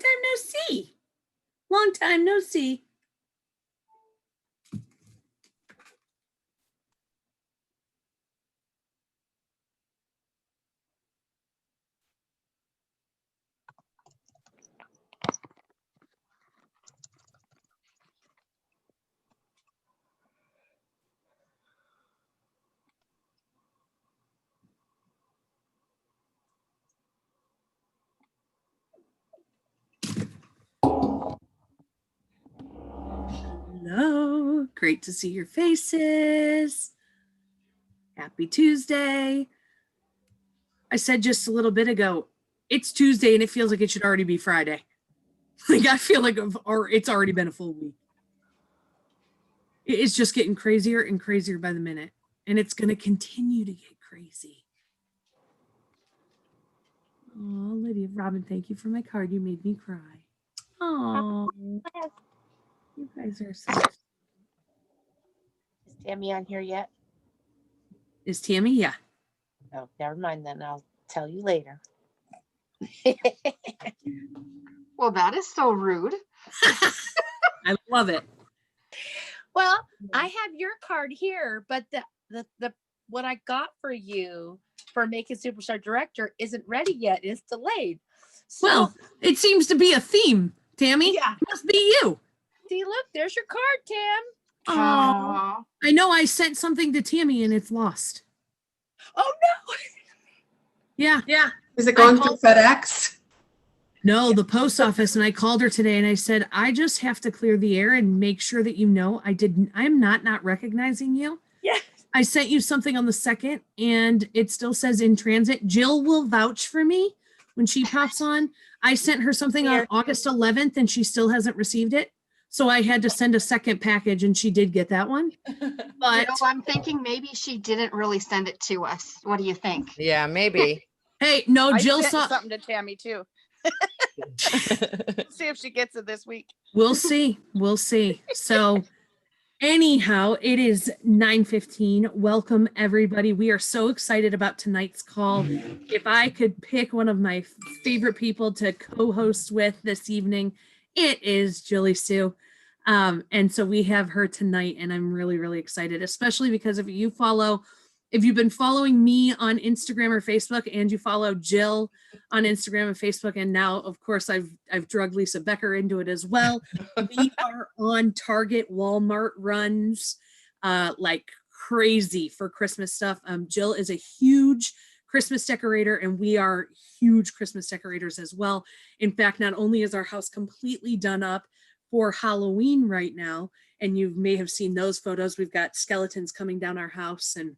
time no see. Long time no see. Hello, great to see your faces. Happy Tuesday. I said just a little bit ago, it's Tuesday and it feels like it should already be Friday. Like I feel like it's already been a full week. It's just getting crazier and crazier by the minute, and it's going to continue to get crazy. Oh, Lydia, Robin, thank you for my card. You made me cry. Oh, you guys are so. Is Tammy on here yet? Is Tammy? Yeah. Oh, never mind then. I'll tell you later. Well, that is so rude. I love it. Well, I have your card here, but the what I got for you for Making Superstar Director isn't ready yet. It's delayed. So, Well, it seems to be a theme, Tammy. Yeah. It must be you. See, look, there's your card, Tam. Oh, I know I sent something to Tammy and it's lost. Oh no. Yeah. Yeah. Is it going through FedEx? No, the post office. And I called her today and I said, I just have to clear the air and make sure that you know I'm not recognizing you. Yeah. I sent you something on the 2nd and it still says in transit. Jill will vouch for me when she pops on. I sent her something on August 11th and she still hasn't received it. So I had to send a second package and she did get that one. But I'm thinking maybe she didn't really send it to us. What do you think? Yeah, maybe. Hey, no, Jill sent saw something to Tammy too. See if she gets it this week. We'll see. We'll see. So anyhow, it is 9:15. Welcome, everybody. We are so excited about tonight's call. If I could pick one of my favorite people to co-host with this evening, it is Jilleysue. And so we have her tonight, and I'm really, really excited, especially because if you've been following me on Instagram or Facebook and you follow Jill on Instagram and Facebook, and now, of course, I've drugged Lisa Becker into it as well. We are on Target, Walmart runs like crazy for Christmas stuff. Jill is a huge Christmas decorator, and we are huge Christmas decorators as well. In fact, not only is our house completely done up for Halloween right now, and you may have seen those photos, we've got skeletons coming down our house, and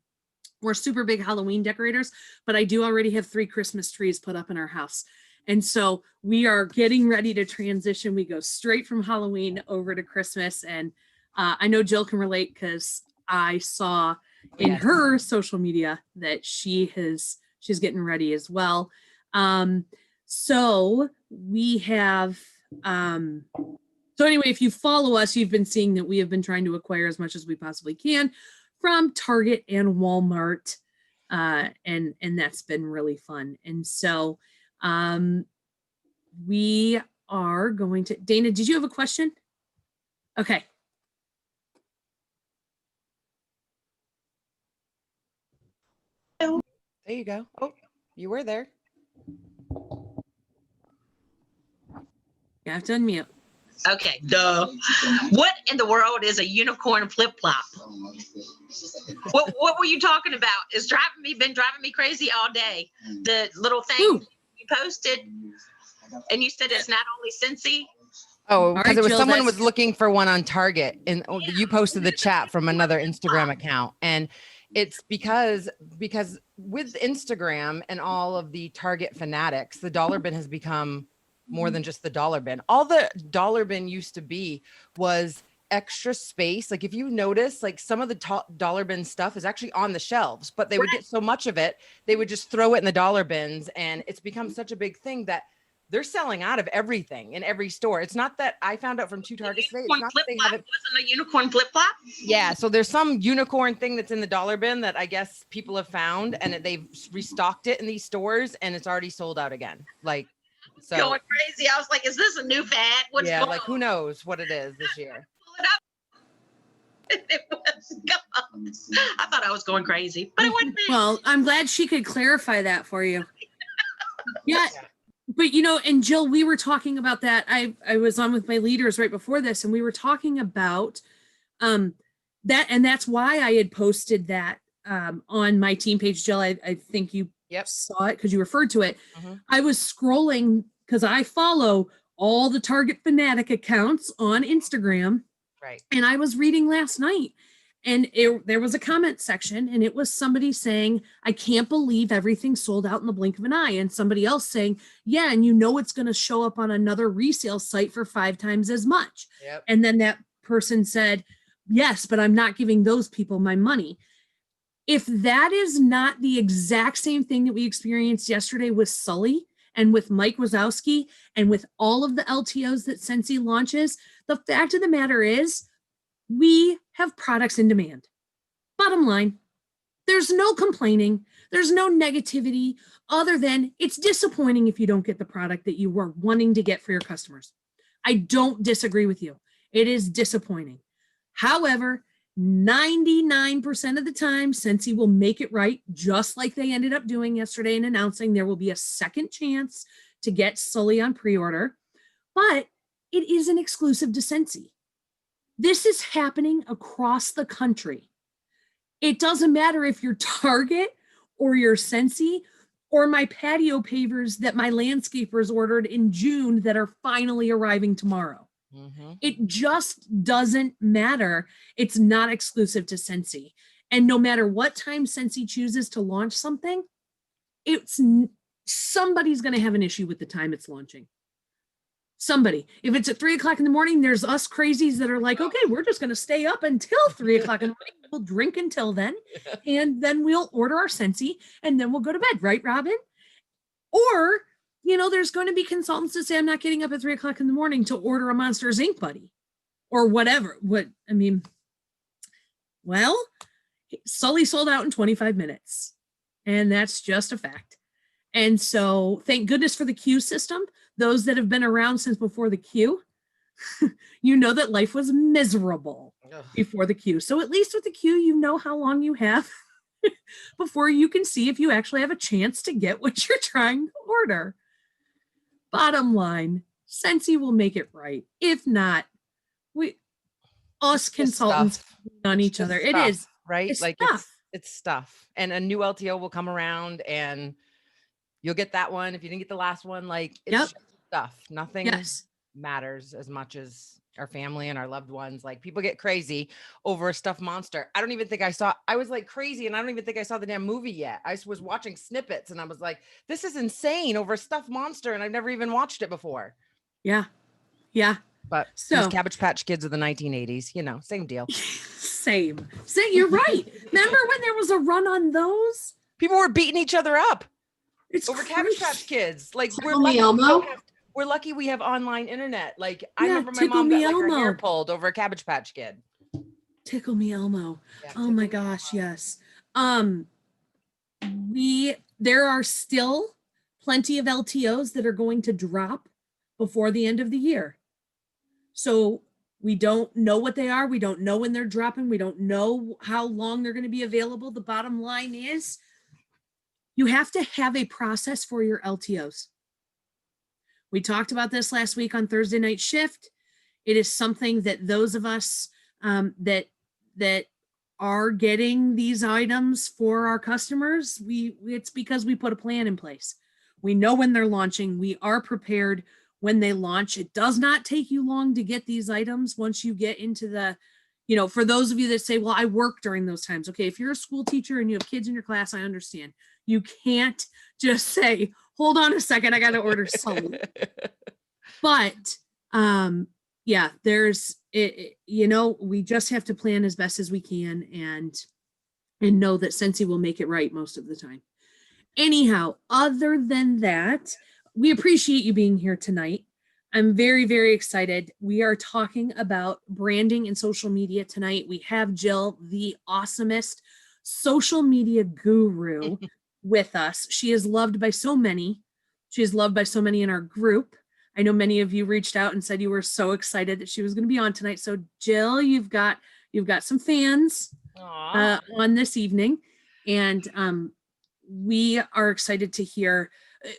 we're super big Halloween decorators, but I do already have 3 Christmas trees put up in our house. And so we are getting ready to transition. We go straight from Halloween over to Christmas. And I know Jill can relate because I saw in her social media that she's getting ready as well. So we have, so anyway, if you follow us, you've been seeing that we have been trying to acquire as much as we possibly can from Target and Walmart, and that's been really fun. And so we are going to, Dana, did you have a question? Okay. There you go. Oh, you were there. You have to unmute. Okay, duh. What in the world is a unicorn flip-flop? What were you talking about? It's been driving me crazy all day. The little thing you posted, and you said it's not only Cincy. Oh, because right, it was Jill, someone was looking for one on Target, and you posted the chat from another Instagram account, and it's because with Instagram and all of the Target fanatics, the dollar bin has become more than just the dollar bin. All the dollar bin used to be was extra space. Like if you notice, like some of the dollar bin stuff is actually on the shelves, but they would get so much of it, they would just throw it in the dollar bins. And it's become such a big thing that they're selling out of everything in every store. It's not that I found out from 2 Targets today. It's not that they have it. Wasn't a unicorn flip-flop? Yeah. So there's some unicorn thing that's in the dollar bin that I guess people have found, and they've restocked it in these stores, and it's already sold out again. Like, So going crazy. I was like, is this a new fad? What's yeah, going like on? who knows what it is this year. Pull it up. It was gone. I thought I was going crazy, but it wasn't me. Well, I'm glad she could clarify that for you. Yeah. Yeah. But and Jill, we were talking about that. I was on with my leaders right before this, and we were talking about that, and that's why I had posted that on my team page. Jill, I think you saw it because you referred to it. Mhm. I was scrolling because I follow all the Target Fanatic accounts on Instagram. Right. And I was reading last night, and there was a comment section, and it was somebody saying, I can't believe everything sold out in the blink of an eye. And somebody else saying, yeah, and it's going to show up on another resale site for 5 times as much. Yep. And then that person said, yes, but I'm not giving those people my money. If that is not the exact same thing that we experienced yesterday with Sully and with Mike Wazowski and with all of the LTOs that Scentsy launches, the fact of the matter is we have products in demand. Bottom line, there's no complaining. There's no negativity other than it's disappointing if you don't get the product that you were wanting to get for your customers. I don't disagree with you. It is disappointing. However, 99% of the time, Scentsy will make it right, just like they ended up doing yesterday and announcing there will be a second chance to get Sully on pre-order, but it isn't exclusive to Scentsy. This is happening across the country. It doesn't matter if you're Target or you're Scentsy or my patio pavers that my landscapers ordered in June that are finally arriving tomorrow. Mm-hmm. It just doesn't matter. It's not exclusive to Scentsy. And no matter what time Scentsy chooses to launch something, somebody's going to have an issue with the time it's launching. Somebody. If it's at 3:00 in the morning, there's us crazies that are like, okay, we're just going to stay up until 3:00 in the morning. We'll drink until then, and then we'll order our Scentsy, and then we'll go to bed, right, Robin? Or, there's going to be consultants that say, I'm not getting up at 3:00 in the morning to order a Monsters Inc. buddy or whatever. Well, Sully sold out in 25 minutes, and that's just a fact. And so thank goodness for the queue system. Those that have been around since before the queue, that life was miserable before the queue. So at least with the queue, you know how long you have before you can see if you actually have a chance to get what you're trying to order. Bottom line, Scentsy will make it right. If not, us consultants on each other. Stuff, it is right. It's like stuff. It's stuff, and a new LTO will come around, and you'll get that one if you didn't get the last one. Like it's just stuff. Nothing matters as much as our family and our loved ones. Like people get crazy over a stuffed monster. I don't even think I was like crazy, and I don't even think I saw the damn movie yet. I was watching snippets, and I was like, this is insane over a stuffed monster, and I've never even watched it before. Yeah. But these Cabbage Patch Kids of the 1980s, same deal. Same. You're right. Remember when there was a run on those? People were beating each other up. It's over crazy. Cabbage Patch Kids. Like we're lucky we have online internet. Like I remember my mom got like her hair pulled over a Cabbage Patch Kid. Tickle Me Elmo. Yeah, oh my gosh, yes. There are still plenty of LTOs that are going to drop before the end of the year. So we don't know what they are. We don't know when they're dropping. We don't know how long they're going to be available. The bottom line is you have to have a process for your LTOs. We talked about this last week on Thursday Night Shift. It is something that those of us that are getting these items for our customers, it's because we put a plan in place. We know when they're launching. We are prepared when they launch. It does not take you long to get these items once you get into the, for those of you that say, well, I work during those times. Okay, if you're a school teacher and you have kids in your class, I understand. You can't just say, hold on a second, I got to order Sully. But there's we just have to plan as best as we can and know that Scentsy will make it right most of the time. Anyhow, other than that, we appreciate you being here tonight. I'm very, very excited. We are talking about branding and social media tonight. We have Jill, the awesomest social media guru, with us. She is loved by so many. She is loved by so many in our group. I know many of you reached out and said you were so excited that she was going to be on tonight. So Jill, you've got some fans on this evening, and we are excited to hear.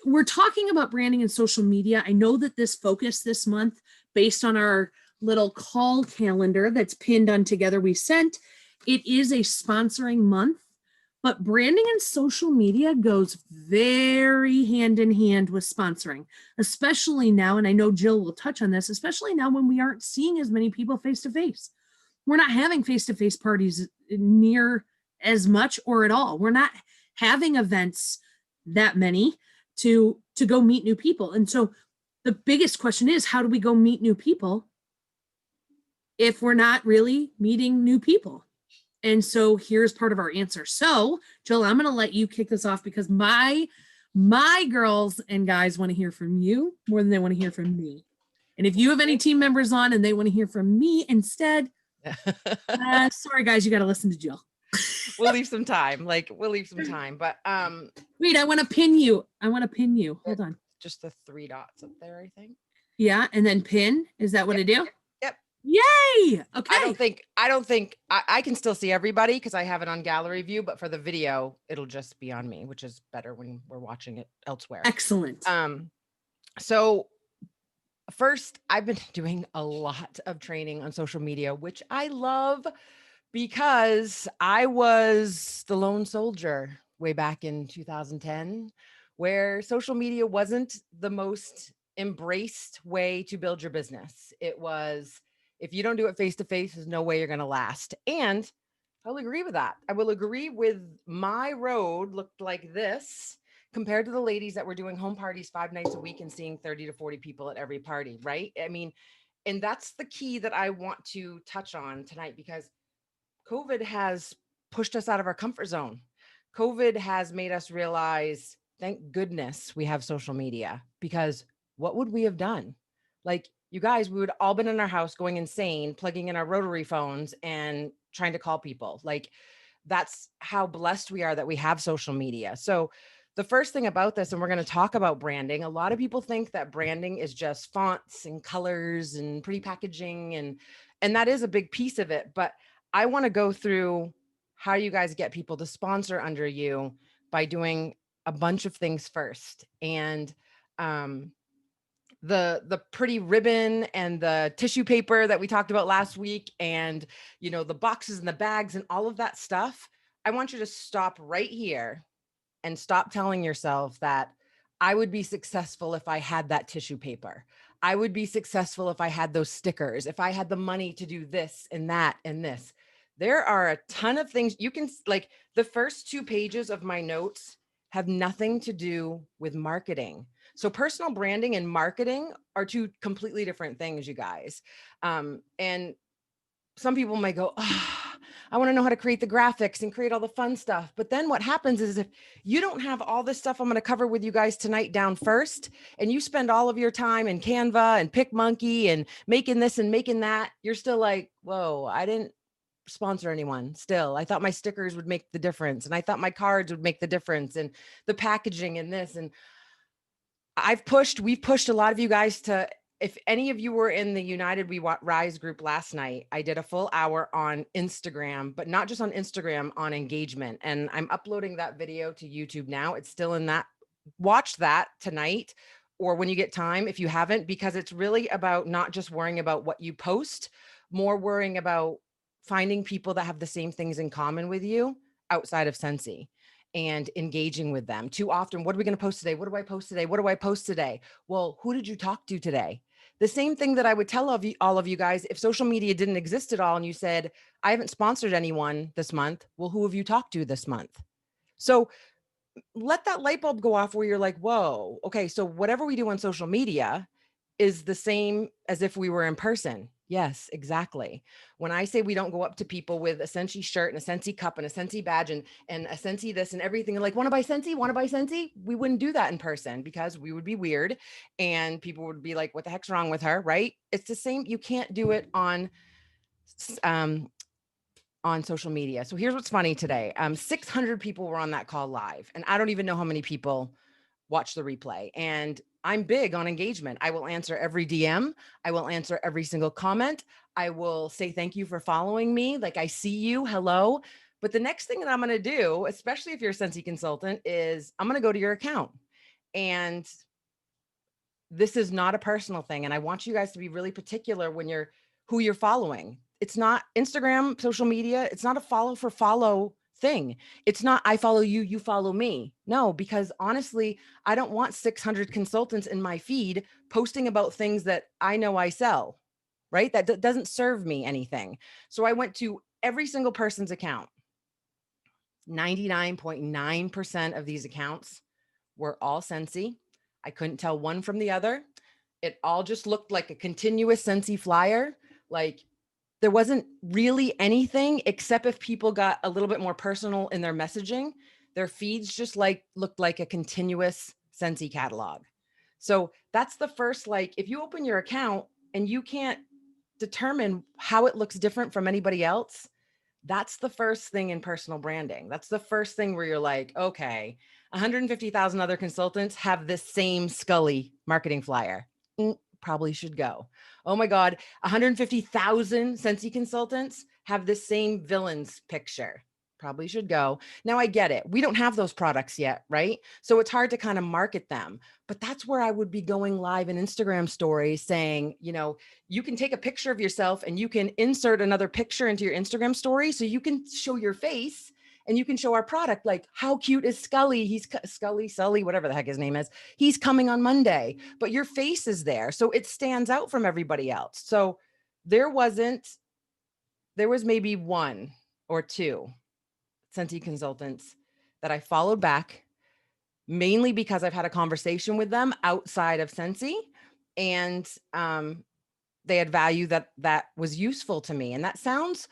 We're talking about branding and social media. I know that this focus this month, based on our little call calendar that's pinned on Together We Sent, it is a sponsoring month, but branding and social media goes very hand in hand with sponsoring, especially now. And I know Jill will touch on this, especially now when we aren't seeing as many people face to face. We're not having face to face parties near as much or at all. We're not having events that many to go meet new people. And so the biggest question is, how do we go meet new people if we're not really meeting new people? And so here's part of our answer. So Jill, I'm going to let you kick this off because my girls and guys want to hear from you more than they want to hear from me. And if you have any team members on and they want to hear from me instead, sorry guys, you got to listen to Jill. We'll leave some time. We'll leave some time, but wait, I want to pin you. Hold on. Just the 3 dots up there, I think. Yeah, and then pin. Is that what I do? Yep. Yay! Okay. I don't think I can still see everybody because I have it on gallery view, but for the video, it'll just be on me, which is better when we're watching it elsewhere. Excellent. So first, I've been doing a lot of training on social media, which I love because I was the lone soldier way back in 2010, where social media wasn't the most embraced way to build your business. It was, if you don't do it face to face, there's no way you're going to last. And I'll agree with that. I will agree with my road looked like this compared to the ladies that were doing home parties 5 nights a week and seeing 30 to 40 people at every party, right? I mean, and that's the key that I want to touch on tonight, because COVID has pushed us out of our comfort zone. COVID has made us realize, thank goodness we have social media, because what would we have done? Like, you guys, we would all been in our house going insane, plugging in our rotary phones and trying to call people. Like, that's how blessed we are that we have social media. So the first thing about this, and we're going to talk about branding, a lot of people think that branding is just fonts and colors and pretty packaging, and that is a big piece of it. But I want to go through how you guys get people to sponsor under you by doing a bunch of things first. And the pretty ribbon and the tissue paper that we talked about last week, and the boxes and the bags and all of that stuff, I want you to stop right here and stop telling yourself that I would be successful if I had that tissue paper. I would be successful if I had those stickers, if I had the money to do this and that and this. There are a ton of things you can, like, the first 2 pages of my notes have nothing to do with marketing. So personal branding and marketing are 2 completely different things, you guys. And some people might go, I want to know how to create the graphics and create all the fun stuff. But then what happens is, if you don't have all this stuff I'm going to cover with you guys tonight down first, and you spend all of your time in Canva and PicMonkey and making this and making that, you're still like, whoa, I didn't sponsor anyone. Still, I thought my stickers would make the difference, and I thought my cards would make the difference, and the packaging and this. And we've pushed a lot of you guys to, if any of you were in the United We Rise group last night, I did a full hour on Instagram, but not just on Instagram, on engagement. And I'm uploading that video to YouTube now. It's still in that. Watch that tonight, or when you get time, if you haven't, because it's really about not just worrying about what you post, more worrying about finding people that have the same things in common with you outside of Scentsy and engaging with them. Too often, what are we going to post today? What do I post today? What do I post today? Well, who did you talk to today? The same thing that I would tell all of you guys, if social media didn't exist at all and you said, I haven't sponsored anyone this month. Well, who have you talked to this month? So let that light bulb go off where you're like, whoa, okay, so whatever we do on social media is the same as if we were in person. Yes, exactly. When I say we don't go up to people with a Scentsy shirt and a Scentsy cup and a Scentsy badge and a Scentsy this and everything, like, want to buy Scentsy? Want to buy Scentsy? We wouldn't do that in person because we would be weird and people would be like, what the heck's wrong with her, right? It's the same. You can't do it on social media. So here's what's funny today. 600 people were on that call live, and I don't even know how many people watch the replay. And I'm big on engagement. I will answer every DM. I will answer every single comment. I will say thank you for following me. Like, I see you. Hello. But the next thing that I'm going to do, especially if you're a Scentsy consultant, is I'm going to go to your account. And this is not a personal thing. And I want you guys to be really particular when you're who you're following. It's not Instagram, social media. It's not a follow for follow thing. It's not I follow you, you follow me. No, because honestly, I don't want 600 consultants in my feed posting about things that I know I sell, right? That doesn't serve me anything. So I went to every single person's account. 99.9% of these accounts were all Scentsy. I couldn't tell one from the other. It all just looked like a continuous Scentsy flyer. Like, there wasn't really anything except if people got a little bit more personal in their messaging. Their feeds just looked like a continuous Scentsy catalog. So that's the first, like, if you open your account and you can't determine how it looks different from anybody else, that's the first thing in personal branding. That's the first thing where you're like, okay, 150,000 other consultants have this same Scully marketing flyer. Probably should go. Oh my God, 150,000 Scentsy consultants have this same villains picture. Probably should go. Now I get it. We don't have those products yet, right? So it's hard to kind of market them. But that's where I would be going live in Instagram stories saying, you know, you can take a picture of yourself and you can insert another picture into your Instagram story so you can show your face and you can show our product. Like, how cute is Scully? He's Sully, whatever the heck his name is. He's coming on Monday, but your face is there. So it stands out from everybody else. So there was maybe one or two Scentsy consultants that I followed back, mainly because I've had a conversation with them outside of Scentsy, and they had value that was useful to me. And that sounds,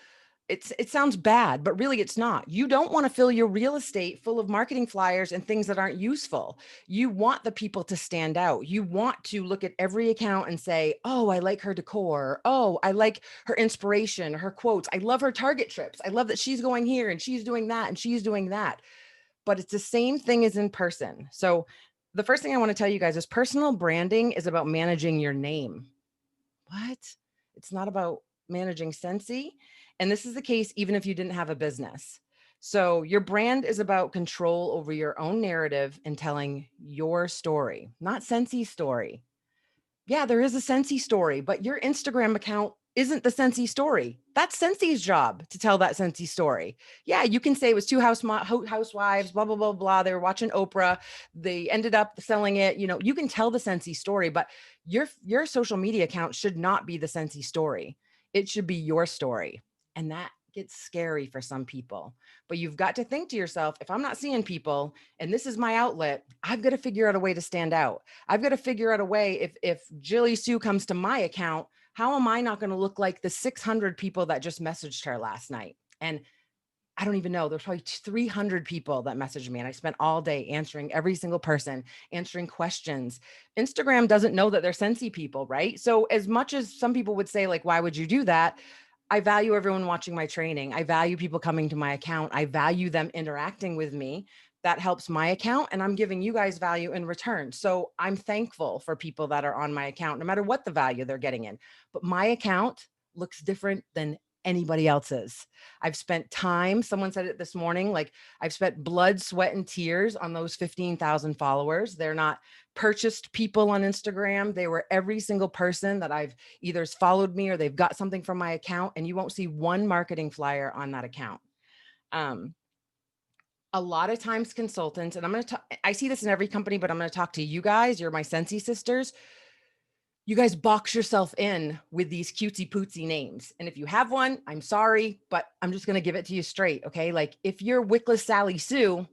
it sounds bad, but really it's not. You don't want to fill your real estate full of marketing flyers and things that aren't useful. You want the people to stand out. You want to look at every account and say, oh, I like her decor. Oh, I like her inspiration, her quotes. I love her Target trips. I love that she's going here and she's doing that and she's doing that. But it's the same thing as in person. So the first thing I want to tell you guys is personal branding is about managing your name. What? It's not about managing Scentsy. And this is the case even if you didn't have a business. So your brand is about control over your own narrative and telling your story, not Scentsy's story. Yeah, there is a Scentsy story, but your Instagram account isn't the Scentsy story. That's Scentsy's job to tell that Scentsy story. Yeah, you can say it was two housewives, blah, blah, blah, blah. They were watching Oprah. They ended up selling it. You know, you can tell the Scentsy story, but your social media account should not be the Scentsy story. It should be your story. And that gets scary for some people. But you've got to think to yourself, if I'm not seeing people and this is my outlet, I've got to figure out a way to stand out. I've got to figure out a way, if Jilleysue comes to my account, how am I not going to look like the 600 people that just messaged her last night? And I don't even know. There's probably 300 people that messaged me, and I spent all day answering every single person, answering questions. Instagram doesn't know that they're Scentsy people, right? So as much as some people would say, like, why would you do that? I value everyone watching my training. I value people coming to my account. I value them interacting with me. That helps my account, and I'm giving you guys value in return. So I'm thankful for people that are on my account, no matter what the value they're getting in. But my account looks different than anybody else's. I've spent time, someone said it this morning, like, I've spent blood, sweat, and tears on those 15,000 followers. They're not purchased people on Instagram. They were every single person that I've either followed me or they've got something from my account, and you won't see one marketing flyer on that account. A lot of times consultants, and I see this in every company, but I'm going to talk to you guys. You're my Scentsy sisters. You guys box yourself in with these cutesy pootsy names. And if you have one, I'm sorry, but I'm just going to give it to you straight. Okay. Like, if you're Wickless Sally Sue,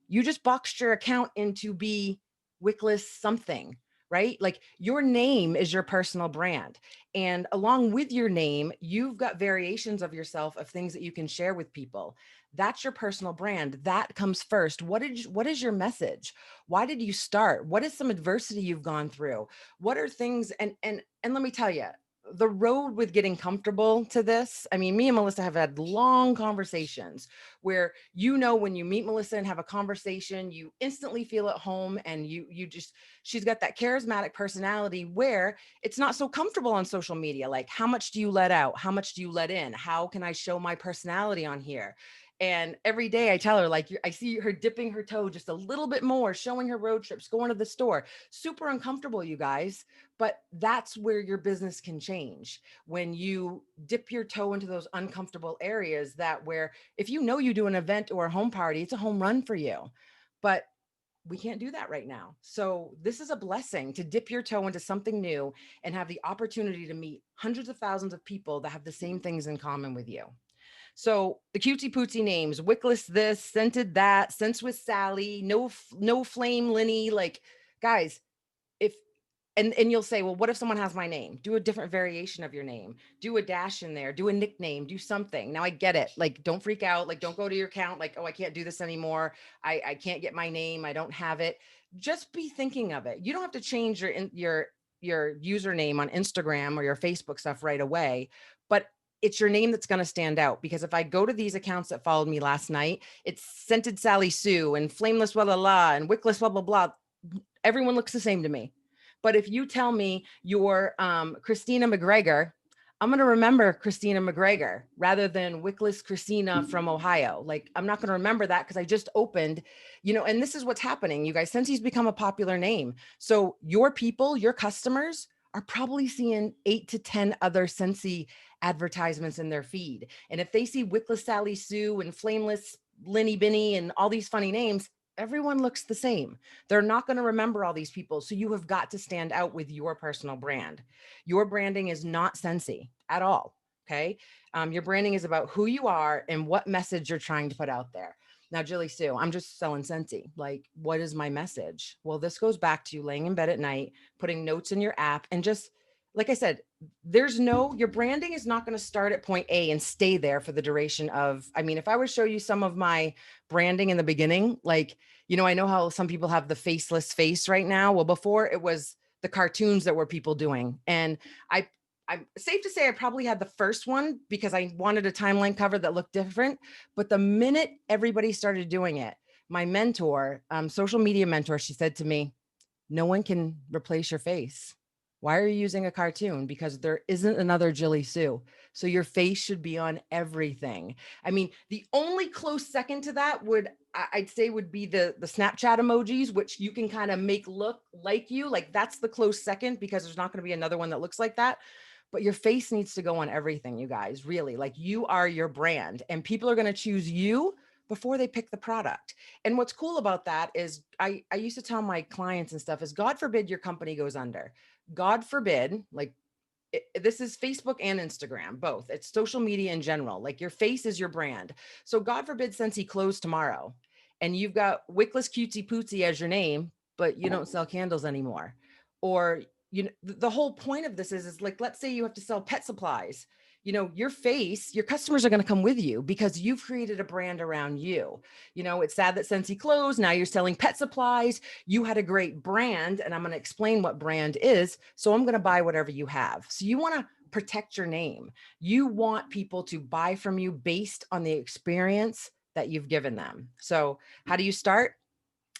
you just boxed your account into be Wickless something, right? Like, your name is your personal brand. And along with your name, you've got variations of yourself of things that you can share with people. That's your personal brand. That comes first. What is your message? Why did you start? What is some adversity you've gone through? What are things? And let me tell you, the road with getting comfortable to this, I mean, me and Melissa have had long conversations where, when you meet Melissa and have a conversation, you instantly feel at home, and she's got that charismatic personality where it's not so comfortable on social media. Like, how much do you let out? How much do you let in? How can I show my personality on here? And every day I tell her, like, I see her dipping her toe just a little bit more, showing her road trips, going to the store. Super uncomfortable, you guys. But that's where your business can change, when you dip your toe into those uncomfortable areas, that where if you do an event or a home party, it's a home run for you. But we can't do that right now. So this is a blessing to dip your toe into something new and have the opportunity to meet hundreds of thousands of people that have the same things in common with you. So the cutesy pootsy names: Wickless this, Scented that, Scents with Sally, No Flame Linny. Like, guys, if and you'll say, well, what if someone has my name? Do a different variation of your name. Do a dash in there. Do a nickname. Do something. Now I get it. Like, don't freak out. Like, don't go to your account like, oh, I can't do this anymore. I can't get my name. I don't have it. Just be thinking of it. You don't have to change your username on Instagram or your Facebook stuff right away, but it's your name that's going to stand out. Because if I go to these accounts that followed me last night, it's Scented Sally Sue and Flameless blah blah blah and Wickless blah blah blah. Everyone looks the same to me. But if you tell me you're Christina McGregor, I'm going to remember Christina McGregor rather than Wickless Christina from Ohio. Like, I'm not going to remember that because I just opened, and this is what's happening, you guys. Scentssy's become a popular name. So your people, your customers are probably seeing 8 to 10 other Scentsy advertisements in their feed. And if they see Wickless Sally Sue and Flameless Linny Binny and all these funny names, everyone looks the same. They're not going to remember all these people. So you have got to stand out with your personal brand. Your branding is not Scentsy at all. Okay. Your branding is about who you are and what message you're trying to put out there. Now, Jilleysue, I'm just selling Scentsy. Like, what is my message? Well, this goes back to you laying in bed at night, putting notes in your app, and just, like I said, your branding is not going to start at point A and stay there for the duration of, if I were to show you some of my branding in the beginning, like, I know how some people have the faceless face right now. Well, before, it was the cartoons that were people doing. And I'm safe to say I probably had the first one because I wanted a timeline cover that looked different. But the minute everybody started doing it, my mentor, social media mentor, she said to me, no one can replace your face. Why are you using a cartoon? Because there isn't another Jilleysue. So your face should be on everything. The only close second to that I'd say would be the Snapchat emojis, which you can kind of make look like you. Like, that's the close second, because there's not going to be another one that looks like that. But your face needs to go on everything, you guys. Really, like, you are your brand, and people are going to choose you before they pick the product. And what's cool about that is I used to tell my clients and stuff is, God forbid your company goes under. God forbid, like, this is Facebook and Instagram, both. It's social media in general. Like, your face is your brand. So God forbid Scentsy closed tomorrow and you've got Wickless Cutesy Pootsy as your name, but you don't sell candles anymore. Or, the whole point of this is like, let's say you have to sell pet supplies. Your face, your customers are going to come with you because you've created a brand around you. It's sad that Scentsy closed. Now you're selling pet supplies. You had a great brand, and I'm going to explain what brand is. So I'm going to buy whatever you have. So you want to protect your name. You want people to buy from you based on the experience that you've given them. So how do you start?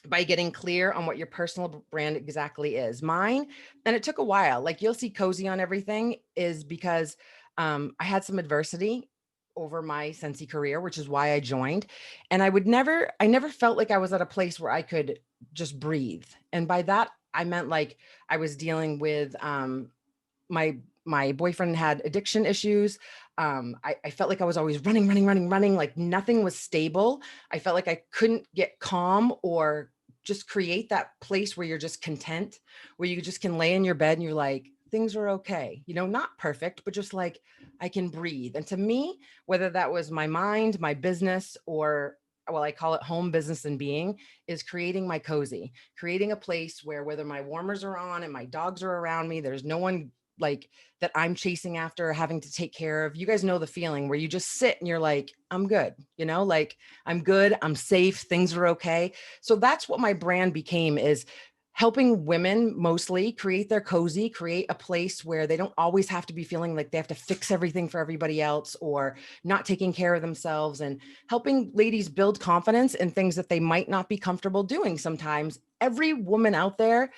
By getting clear on what your personal brand exactly is. Mine, and it took a while, like, you'll see cozy on everything, is because I had some adversity over my Scentsy career, which is why I joined. And I never felt like I was at a place where I could just breathe. And by that, I meant, like, I was dealing with my boyfriend had addiction issues. I felt like I was always running, like nothing was stable. I felt like I couldn't get calm or just create that place where you're just content, where you just can lay in your bed and you're like, things are okay. Not perfect, but just like, I can breathe. And to me, whether that was my mind, my business, or, well, I call it home, business, and being, is creating my cozy, creating a place where, whether my warmers are on and my dogs are around me, there's no one like that I'm chasing after or having to take care of. You guys know the feeling where you just sit and you're like, I'm good, like, I'm good, I'm safe, things are okay. So that's what my brand became, is helping women mostly create their cozy, create a place where they don't always have to be feeling like they have to fix everything for everybody else or not taking care of themselves, and helping ladies build confidence in things that they might not be comfortable doing sometimes. Every woman out there,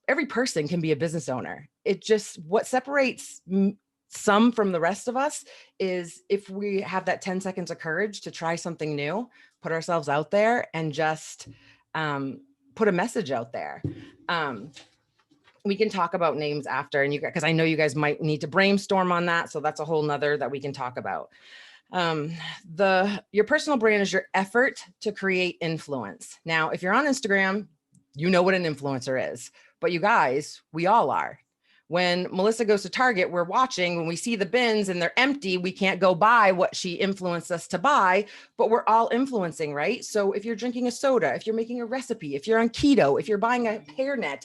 every person can be a business owner. It just, what separates some from the rest of us is if we have that 10 seconds of courage to try something new, put ourselves out there, and just put a message out there. We can talk about names after, and because I know you guys might need to brainstorm on that. So that's a whole nother that we can talk about. Your personal brand is your effort to create influence. Now, if you're on Instagram, you know what an influencer is, but you guys, we all are. When Melissa goes to Target, we're watching, when we see the bins and they're empty, we can't go buy what she influenced us to buy, but we're all influencing, right? So if you're drinking a soda, if you're making a recipe, if you're on keto, if you're buying a hairnet,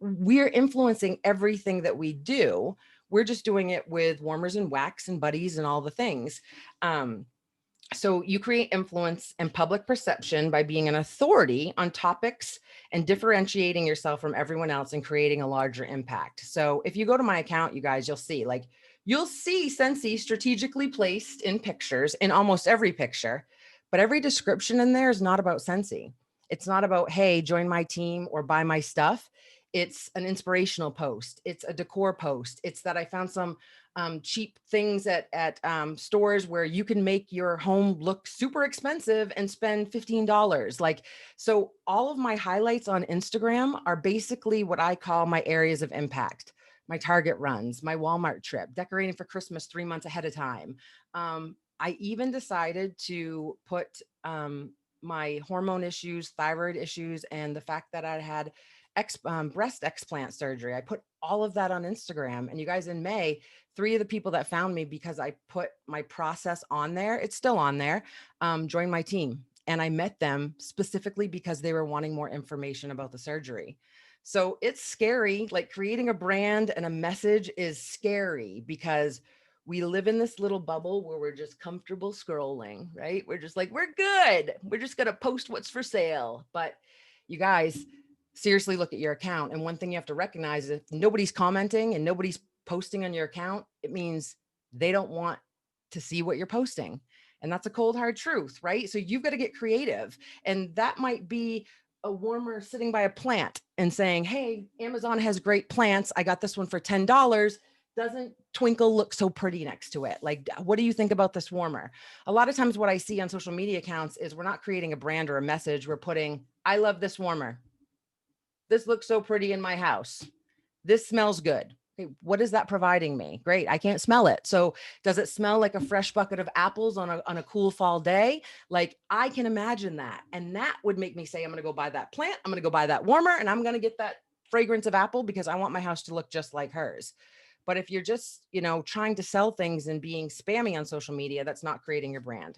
we're influencing everything that we do. We're just doing it with warmers and wax and buddies and all the things. So you create influence and public perception by being an authority on topics and differentiating yourself from everyone else and creating a larger impact. So if you go to my account, you guys, you'll see Scentsy strategically placed in pictures, in almost every picture, but every description in there is not about Scentsy. It's not about, hey, join my team or buy my stuff. It's an inspirational post. It's a decor post. It's that I found some cheap things at stores where you can make your home look super expensive and spend $15. So all of my highlights on Instagram are basically what I call my areas of impact. My Target runs, my Walmart trip, decorating for Christmas 3 months ahead of time. I even decided to put my hormone issues, thyroid issues, and the fact that I had breast explant surgery. I put all of that on Instagram. And you guys, in May, 3 of the people that found me because I put my process on there, it's still on there, joined my team. And I met them specifically because they were wanting more information about the surgery. So it's scary. Like, creating a brand and a message is scary because we live in this little bubble where we're just comfortable scrolling, right? We're just like, we're good. We're just going to post what's for sale. But you guys, seriously look at your account. And one thing you have to recognize is if nobody's commenting and nobody's posting on your account, it means they don't want to see what you're posting. And that's a cold, hard truth, right? So you've got to get creative. And that might be a warmer sitting by a plant and saying, hey, Amazon has great plants. I got this one for $10. Doesn't Twinkle look so pretty next to it? Like, what do you think about this warmer? A lot of times what I see on social media accounts is we're not creating a brand or a message. We're putting, I love this warmer. This looks so pretty in my house. This smells good. Okay, what is that providing me? Great. I can't smell it. So does it smell like a fresh bucket of apples on a cool fall day? Like, I can imagine that. And that would make me say, I'm going to go buy that plant. I'm going to go buy that warmer, and I'm going to get that fragrance of apple because I want my house to look just like hers. But if you're just, trying to sell things and being spammy on social media, that's not creating your brand.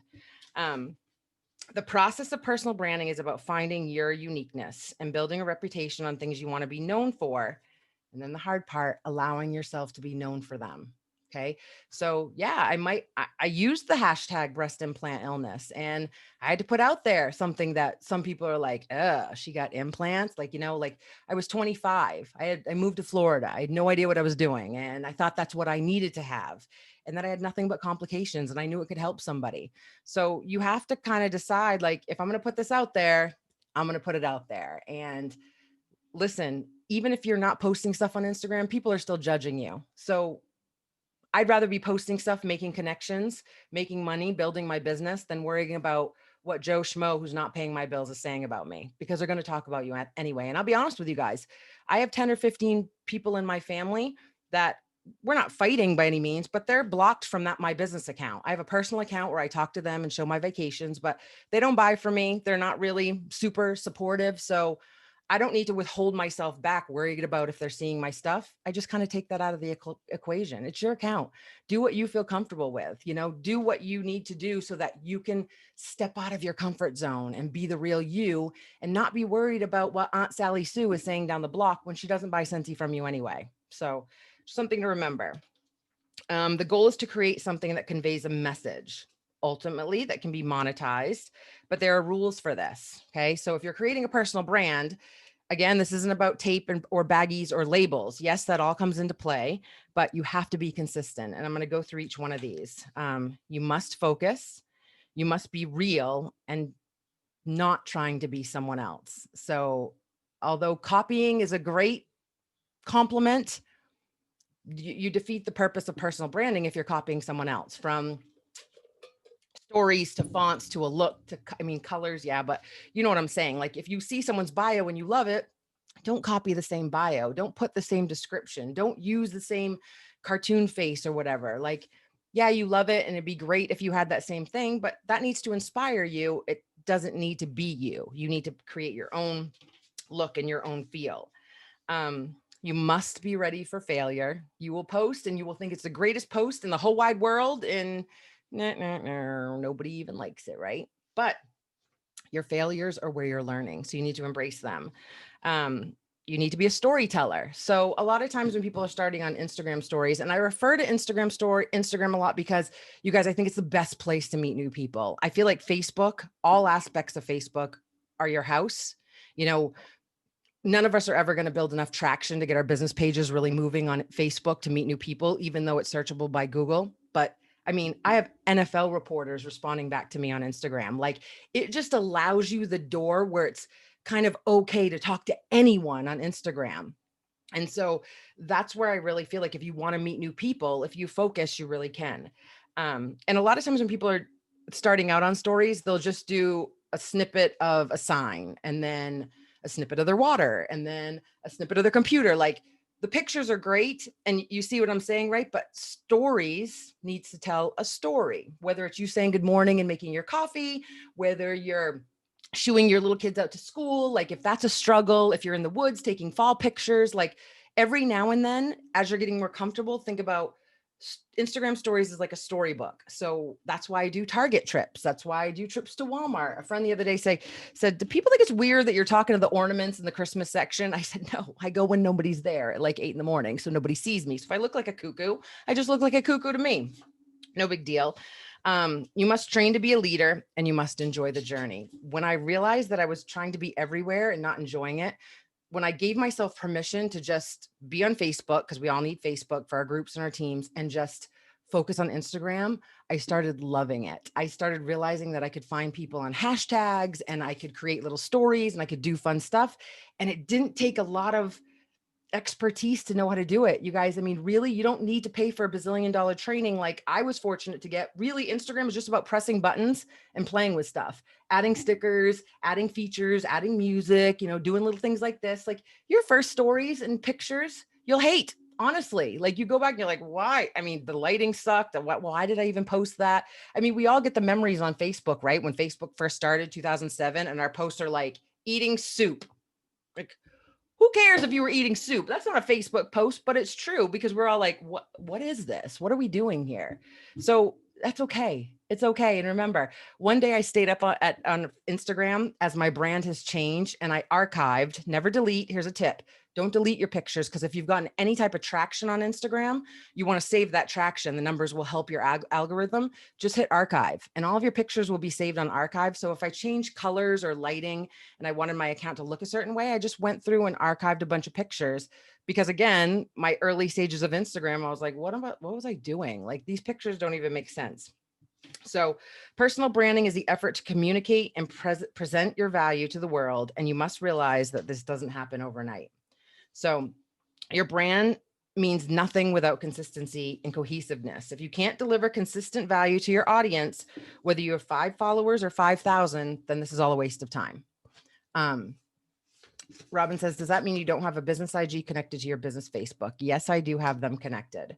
The process of personal branding is about finding your uniqueness and building a reputation on things you want to be known for. And then the hard part, allowing yourself to be known for them. Okay. So yeah, I used the hashtag breast implant illness, and I had to put out there something that some people are like, she got implants. Like I was 25. I moved to Florida. I had no idea what I was doing. And I thought that's what I needed to have. And then I had nothing but complications, and I knew it could help somebody. So you have to kind of decide, like, if I'm going to put this out there, I'm going to put it out there. And listen, even if you're not posting stuff on Instagram, people are still judging you. So I'd rather be posting stuff, making connections, making money, building my business than worrying about what Joe Schmo, who's not paying my bills, is saying about me, because they're going to talk about you anyway. And I'll be honest with you guys, I have 10 or 15 people in my family that we're not fighting by any means, but they're blocked from my business account. I have a personal account where I talk to them and show my vacations, but they don't buy from me. They're not really super supportive. So I don't need to withhold myself back worried about if they're seeing my stuff. I just kind of take that out of the equation. It's your account. Do what you feel comfortable with, do what you need to do so that you can step out of your comfort zone and be the real you, and not be worried about what Aunt Sally Sue is saying down the block when she doesn't buy Scentsy from you anyway. So something to remember. The goal is to create something that conveys a message, ultimately, that can be monetized, but there are rules for this. Okay. So if you're creating a personal brand, Again, this isn't about tape or baggies or labels. Yes, that all comes into play, but you have to be consistent. And I'm going to go through each one of these. You must focus, you must be real, and not trying to be someone else. So although copying is a great compliment, you defeat the purpose of personal branding if you're copying someone else, from stories to fonts to a look to, I mean, colors. Yeah. But you know what I'm saying? Like if you see someone's bio and you love it, don't copy the same bio. Don't put the same description. Don't use the same cartoon face or whatever. Like, yeah, you love it. And it'd be great if you had that same thing, but that needs to inspire you. It doesn't need to be you. You need to create your own look and your own feel. You must be ready for failure. You will post and you will think it's the greatest post in the whole wide world. And nobody even likes it, right? But your failures are where you're learning. So you need to embrace them. You need to be a storyteller. So a lot of times when people are starting on Instagram stories, and I refer to Instagram a lot because you guys, I think it's the best place to meet new people. I feel like Facebook, all aspects of Facebook are your house. You know, none of us are ever going to build enough traction to get our business pages really moving on Facebook to meet new people, even though it's searchable by Google. But I mean, I have NFL reporters responding back to me on Instagram. Like it just allows you the door where it's kind of okay to talk to anyone on Instagram. And so that's where I really feel like if you want to meet new people, if you focus, you really can. And a lot of times when people are starting out on stories, they'll just do a snippet of a sign and then a snippet of their water and then a snippet of their computer. Like the pictures are great. And you see what I'm saying, right? But stories needs to tell a story, whether it's you saying good morning and making your coffee, whether you're shooing your little kids out to school. Like if that's a struggle, if you're in the woods taking fall pictures, like every now and then, as you're getting more comfortable, think about Instagram stories is like a storybook. So that's why I do Target trips. That's why I do trips to Walmart. A friend the other day said, do people think it's weird that you're talking to the ornaments in the Christmas section? I said, no, I go when nobody's there at like 8 a.m. So nobody sees me. So if I look like a cuckoo, I just look like a cuckoo to me. No big deal. You must train to be a leader and you must enjoy the journey. When I realized that I was trying to be everywhere and not enjoying it, when I gave myself permission to just be on Facebook, because we all need Facebook for our groups and our teams, and just focus on Instagram, I started loving it. I started realizing that I could find people on hashtags and I could create little stories and I could do fun stuff. And it didn't take a lot of expertise to know how to do it. You guys, I mean, really, you don't need to pay for a bazillion-dollar training like I was fortunate to get. Really, Instagram is just about pressing buttons and playing with stuff, adding stickers, adding features, adding music, you know, doing little things like this. Like your first stories and pictures, you'll hate. Honestly, like you go back and you're like, why? I mean, the lighting sucked. Why did I even post that? I mean, we all get the memories on Facebook, right? When Facebook first started, 2007, and our posts are like eating soup. Like, who cares if you were eating soup? That's not a Facebook post, but it's true because we're all like, what is this? What are we doing here? So that's okay. It's okay. And remember, one day I stayed up on Instagram as my brand has changed and I archived, never delete. Here's a tip. Don't delete your pictures because if you've gotten any type of traction on Instagram, you want to save that traction. The numbers will help your algorithm. Just hit archive and all of your pictures will be saved on archive. So if I change colors or lighting and I wanted my account to look a certain way, I just went through and archived a bunch of pictures because again, my early stages of Instagram, I was like, what was I doing? Like these pictures don't even make sense. So personal branding is the effort to communicate and present your value to the world. And you must realize that this doesn't happen overnight. So your brand means nothing without consistency and cohesiveness. If you can't deliver consistent value to your audience, whether you have 5 followers or 5,000, then this is all a waste of time. Robin says, does that mean you don't have a business IG connected to your business Facebook? Yes, I do have them connected.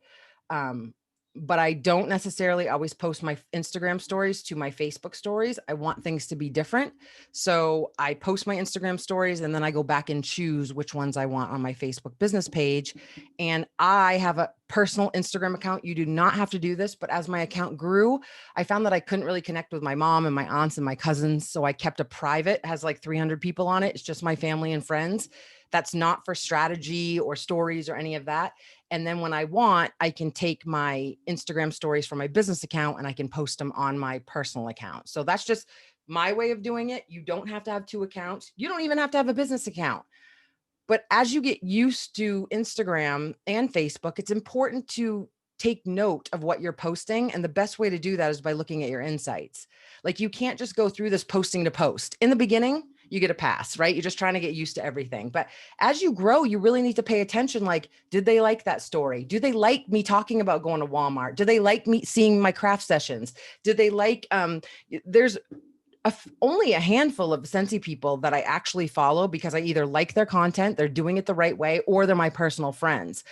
But I don't necessarily always post my Instagram stories to my Facebook stories. I want things to be different. So I post my Instagram stories and then I go back and choose which ones I want on my Facebook business page. And I have a personal Instagram account. You do not have to do this, but as my account grew, I found that I couldn't really connect with my mom and my aunts and my cousins. So I kept a private, it has like 300 people on it. It's just my family and friends. That's not for strategy or stories or any of that. And then when I want, I can take my Instagram stories from my business account and I can post them on my personal account. So that's just my way of doing it. You don't have to have 2 accounts. You don't even have to have a business account. But as you get used to Instagram and Facebook, it's important to take note of what you're posting. And the best way to do that is by looking at your insights. Like you can't just go through this posting to post. In the beginning, you get a pass, right? You're just trying to get used to everything. But as you grow, you really need to pay attention. Like, did they like that story? Do they like me talking about going to Walmart? Do they like me seeing my craft sessions? Did they like, there's only a handful of Scentsy people that I actually follow because I either like their content, they're doing it the right way, or they're my personal friends.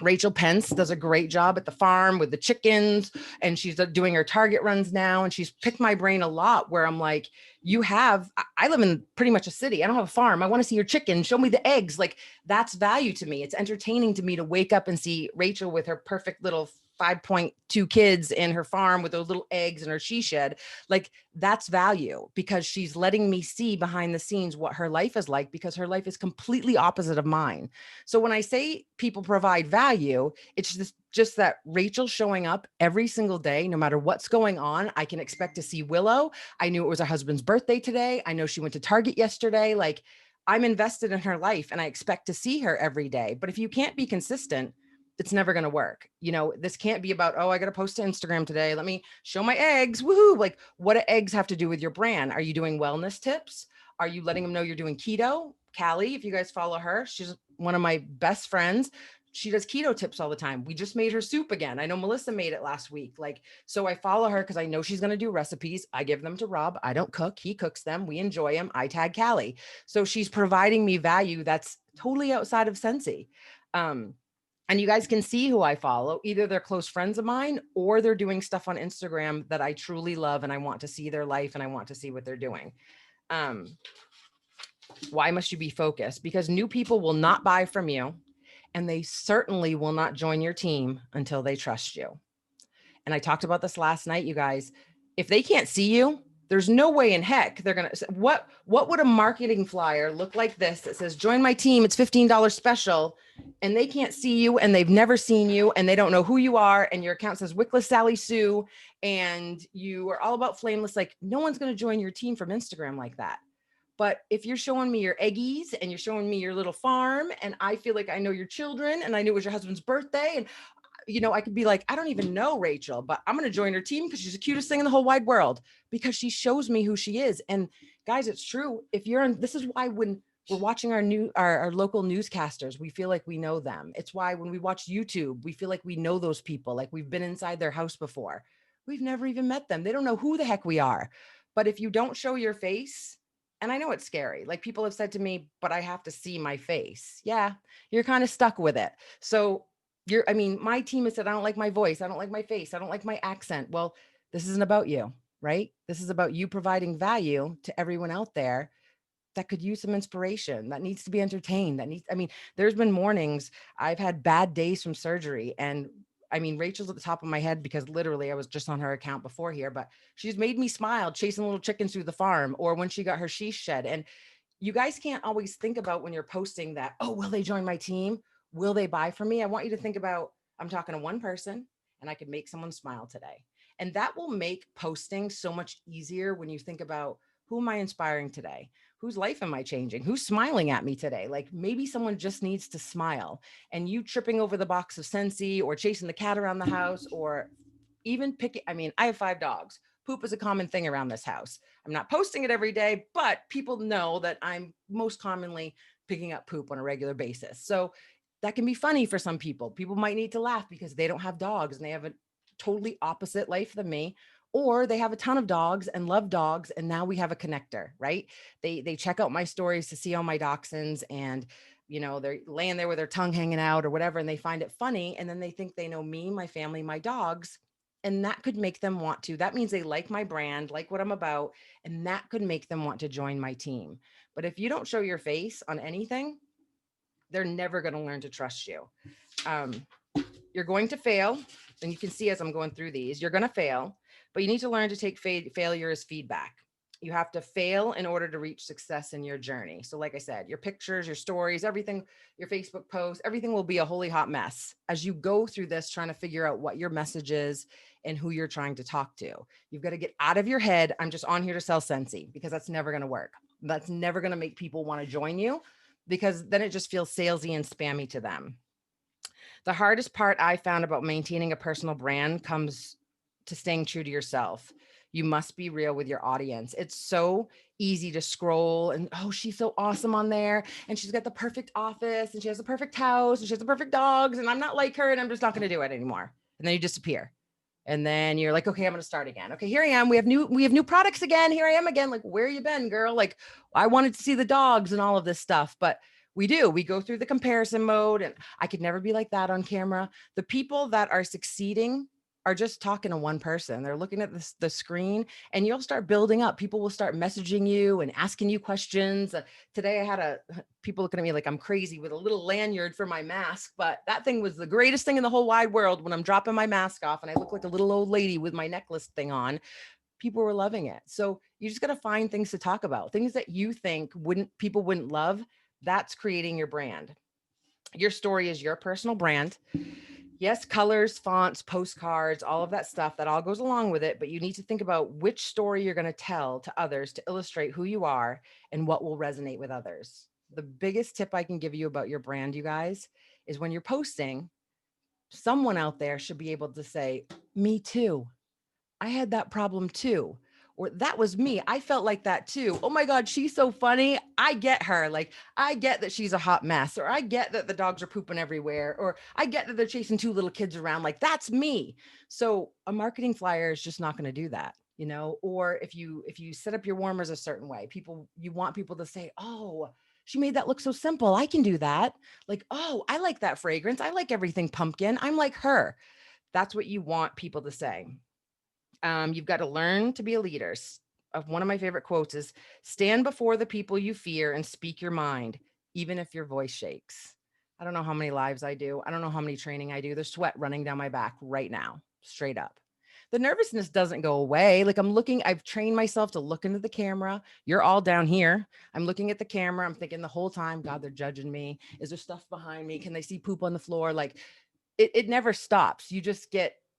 Rachel Pence does a great job at the farm with the chickens, and she's doing her Target runs now. And she's picked my brain a lot where I'm like, I live in pretty much a city. I don't have a farm. I want to see your chicken. Show me the eggs. Like that's value to me. It's entertaining to me to wake up and see Rachel with her perfect little 5.2 kids in her farm with those little eggs in her she shed. Like that's value because she's letting me see behind the scenes what her life is like, because her life is completely opposite of mine. So when I say people provide value, it's just that Rachel showing up every single day, no matter what's going on. I can expect to see Willow. I knew it was her husband's birthday today. I know she went to Target yesterday. Like I'm invested in her life and I expect to see her every day. But if you can't be consistent, it's never going to work. You know, this can't be about, oh, I got to post to Instagram today. Let me show my eggs. Woohoo. Like what do eggs have to do with your brand? Are you doing wellness tips? Are you letting them know you're doing keto? Callie, if you guys follow her, she's one of my best friends. She does keto tips all the time. We just made her soup again. I know Melissa made it last week. Like, so I follow her because I know she's going to do recipes. I give them to Rob. I don't cook. He cooks them. We enjoy them. I tag Callie. So she's providing me value that's totally outside of Scentsy. And you guys can see who I follow. Either they're close friends of mine or they're doing stuff on Instagram that I truly love and I want to see their life and I want to see what they're doing. Why must you be focused? Because new people will not buy from you and they certainly will not join your team until they trust you. And I talked about this last night, you guys. If they can't see you, there's no way in heck they're going to, what would a marketing flyer look like this that says, join my team, it's $15 special, and they can't see you and they've never seen you and they don't know who you are and your account says Wickless Sally Sue and you are all about flameless. Like no one's going to join your team from Instagram like that. But if you're showing me your eggies and you're showing me your little farm and I feel like I know your children and I knew it was your husband's birthday and you know, I could be like, I don't even know Rachel, but I'm going to join her team because she's the cutest thing in the whole wide world because she shows me who she is. And guys, it's true. If you're on, this is why when we're watching our local newscasters, we feel like we know them. It's why when we watch YouTube, we feel like we know those people, like we've been inside their house before. We've never even met them. They don't know who the heck we are. But if you don't show your face, and I know it's scary, like people have said to me, but I have to see my face. Yeah, you're kind of stuck with it. So my team has said, I don't like my voice. I don't like my face. I don't like my accent. Well, this isn't about you, right? This is about you providing value to everyone out there that could use some inspiration, that needs to be entertained, there's been mornings I've had bad days from surgery. And Rachel's at the top of my head because literally I was just on her account before here, but she's made me smile chasing little chickens through the farm or when she got her she shed. And you guys can't always think about when you're posting that, oh, will they join my team? Will they buy from me? I want you to think about, I'm talking to one person and I could make someone smile today. And that will make posting so much easier when you think about who am I inspiring today? Whose life am I changing? Who's smiling at me today? Like maybe someone just needs to smile and you tripping over the box of Scentsy or chasing the cat around the house or even picking, I have 5 dogs. Poop is a common thing around this house. I'm not posting it every day, but people know that I'm most commonly picking up poop on a regular basis. So that can be funny for some people. People might need to laugh because they don't have dogs and they have a totally opposite life than me, or they have a ton of dogs and love dogs. And now we have a connector, right? They check out my stories to see all my dachshunds and, you know, they're laying there with their tongue hanging out or whatever. And they find it funny. And then they think they know me, my family, my dogs. And that could make them want to. That means they like my brand, like what I'm about. And that could make them want to join my team. But if you don't show your face on anything, they're never going to learn to trust you. You're going to fail. And you can see as I'm going through these, you're going to fail, but you need to learn to take failure as feedback. You have to fail in order to reach success in your journey. So like I said, your pictures, your stories, everything, your Facebook posts, everything will be a holy hot mess as you go through this, trying to figure out what your message is and who you're trying to talk to. You've got to get out of your head. I'm just on here to sell Scentsy, because that's never going to work. That's never going to make people want to join you. because then it just feels salesy and spammy to them. The hardest part I found about maintaining a personal brand comes to staying true to yourself. You must be real with your audience. It's so easy to scroll and, oh, she's so awesome on there. And she's got the perfect office and she has the perfect house and she has the perfect dogs. And I'm not like her and I'm just not going to do it anymore. And then you disappear. And then you're like, okay, I'm going to start again. Okay, here I am. We have new products again. Here I am again. Like, where you been, girl? Like, I wanted to see the dogs and all of this stuff, but we go through the comparison mode, and I could never be like that on camera. The people that are succeeding are just talking to one person. They're looking at the screen, and you'll start building up. People will start messaging you and asking you questions. Today I had people looking at me like I'm crazy with a little lanyard for my mask, but that thing was the greatest thing in the whole wide world. When I'm dropping my mask off and I look like a little old lady with my necklace thing on, people were loving it. So you just got to find things to talk about, things that you think people wouldn't love. That's creating your brand. Your story is your personal brand. Yes, colors, fonts, postcards, all of that stuff, that all goes along with it. But you need to think about which story you're going to tell to others to illustrate who you are and what will resonate with others. The biggest tip I can give you about your brand, you guys, is when you're posting, someone out there should be able to say, me too. I had that problem too. Or that was me. I felt like that too. Oh my God, she's so funny. I get her. Like, I get that she's a hot mess, or I get that the dogs are pooping everywhere, or I get that they're chasing two little kids around. Like, that's me. So a marketing flyer is just not going to do that, you know? Or if you set up your warmers a certain way, you want people to say, oh, she made that look so simple. I can do that. Like, oh, I like that fragrance. I like everything pumpkin. I'm like her. That's what you want people to say. You've got to learn to be a leader. One of my favorite quotes is, stand before the people you fear and speak your mind, even if your voice shakes. I don't know how many lives I do. I don't know how many training I do. There's sweat running down my back right now, straight up. The nervousness doesn't go away. Like, I've trained myself to look into the camera. You're all down here. I'm looking at the camera. I'm thinking the whole time, God, they're judging me. Is there stuff behind me? Can they see poop on the floor? Like, it never stops.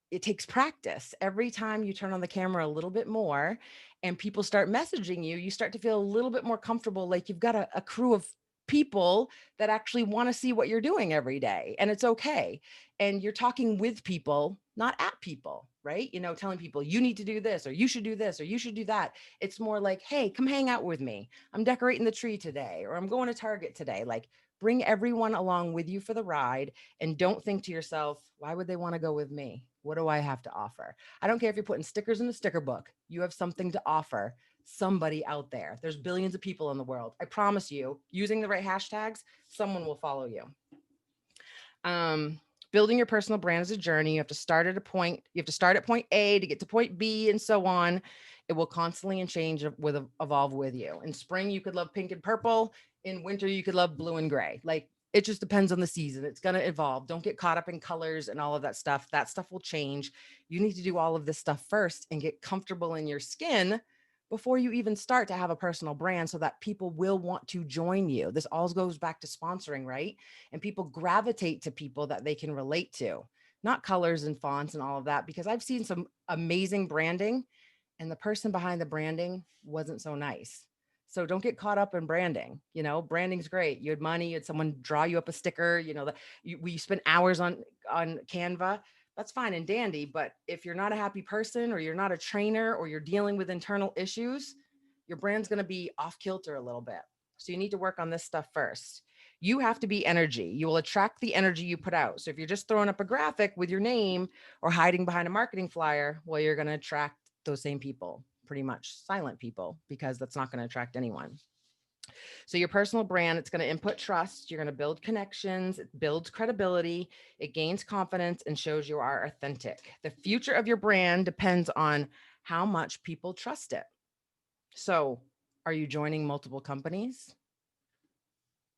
It takes practice. Every time you turn on the camera a little bit more and people start messaging you, you start to feel a little bit more comfortable. Like, you've got a crew of people that actually want to see what you're doing every day, and it's okay. And you're talking with people, not at people, right? You know, telling people you need to do this, or you should do this, or you should do that. It's more like, hey, come hang out with me. I'm decorating the tree today, or I'm going to Target today. Like, bring everyone along with you for the ride, and don't think to yourself, why would they want to go with me? What do I have to offer? I don't care if you're putting stickers in the sticker book. You have something to offer somebody out there. There's billions of people in the world. I promise you, using the right hashtags, someone will follow you. Building your personal brand is a journey. You have to start at point A to get to point B, and so on. It will constantly and change evolve with you. In spring, you could love pink and purple. In winter, you could love blue and gray. Like, it just depends on the season. It's going to evolve. Don't get caught up in colors and all of that stuff. That stuff will change. You need to do all of this stuff first and get comfortable in your skin before you even start to have a personal brand, so that people will want to join you. This all goes back to sponsoring, right? And people gravitate to people that they can relate to, not colors and fonts and all of that, because I've seen some amazing branding and the person behind the branding wasn't so nice. So don't get caught up in branding. You know, branding's great. You had money, you had someone draw you up a sticker, you know, we spent hours on Canva. That's fine and dandy. But if you're not a happy person, or you're not a trainer, or you're dealing with internal issues, your brand's going to be off kilter a little bit. So you need to work on this stuff first. You have to be energy. You will attract the energy you put out. So if you're just throwing up a graphic with your name or hiding behind a marketing flyer, well, you're going to attract those same people, pretty much silent people, because that's not going to attract anyone. So your personal brand, it's going to input trust. You're going to build connections. It builds credibility. It gains confidence and shows you are authentic. The future of your brand depends on how much people trust it. So are you joining multiple companies?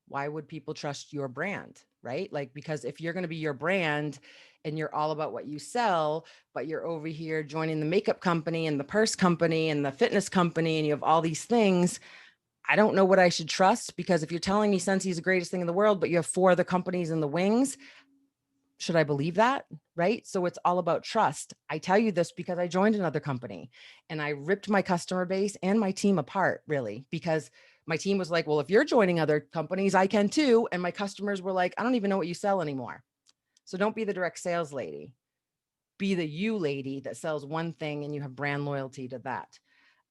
Why would people trust your brand, right? Like, because if you're going to be your brand and you're all about what you sell, but you're over here joining the makeup company and the purse company and the fitness company, and you have all these things, I don't know what I should trust. Because if you're telling me Scentsy is the greatest thing in the world, but you have 4 other companies in the wings, should I believe that? Right? So it's all about trust. I tell you this because I joined another company and I ripped my customer base and my team apart, really, because My team was like, well, if you're joining other companies, I can too. And my customers were like, I don't even know what you sell anymore. So don't be the direct sales lady. Be the you lady that sells one thing and you have brand loyalty to that.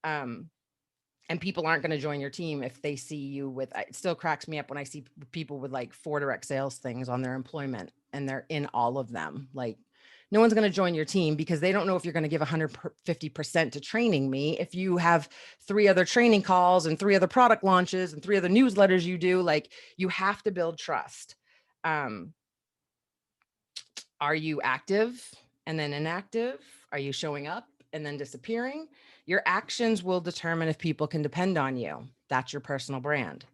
And people aren't going to join your team if they see you with, it still cracks me up when I see people with like 4 direct sales things on their employment and they're in all of them. Like, no one's going to join your team because they don't know if you're going to give 150% to training me. If you have 3 other training calls and 3 other product launches and 3 other newsletters you do, like, you have to build trust. Are you active and then inactive? Are you showing up and then disappearing? Your actions will determine if people can depend on you. That's your personal brand.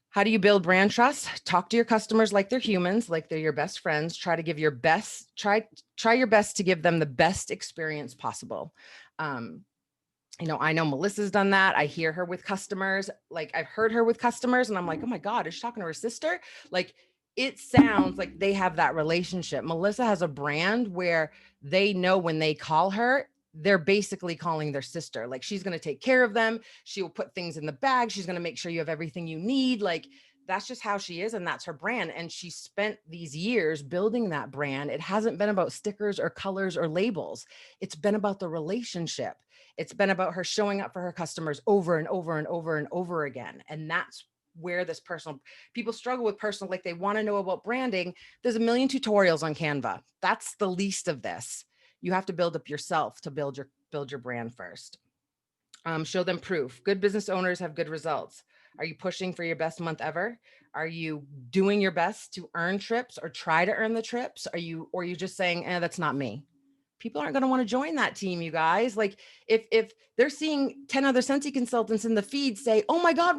How do you build brand trust? Talk to your customers like they're humans, like they're your best friends. Try to give your best, try your best to give them the best experience possible. You know, I know Melissa's done that. I hear her with customers. Like, I've heard her with customers and I'm like, oh my God, is she talking to her sister? Like, it sounds like they have that relationship. Melissa has a brand where they know when they call her, they're basically calling their sister. Like, she's going to take care of them. She will put things in the bag. She's going to make sure you have everything you need. Like, that's just how she is. And that's her brand. And she spent these years building that brand. It hasn't been about stickers or colors or labels. It's been about the relationship. It's been about her showing up for her customers over and over and over and over again. And that's where this personal, people struggle with personal, like they want to know about branding. There's a million tutorials on Canva. That's the least of this. You have to build up yourself to build your brand first. Show them proof. Good business owners have good results. Are you pushing for your best month ever? Are you doing your best to earn trips or try to earn the trips? Or are you just saying, that's not me? People aren't going to want to join that team, you guys. Like, if they're seeing 10 other Scentsy consultants in the feed say, oh my God,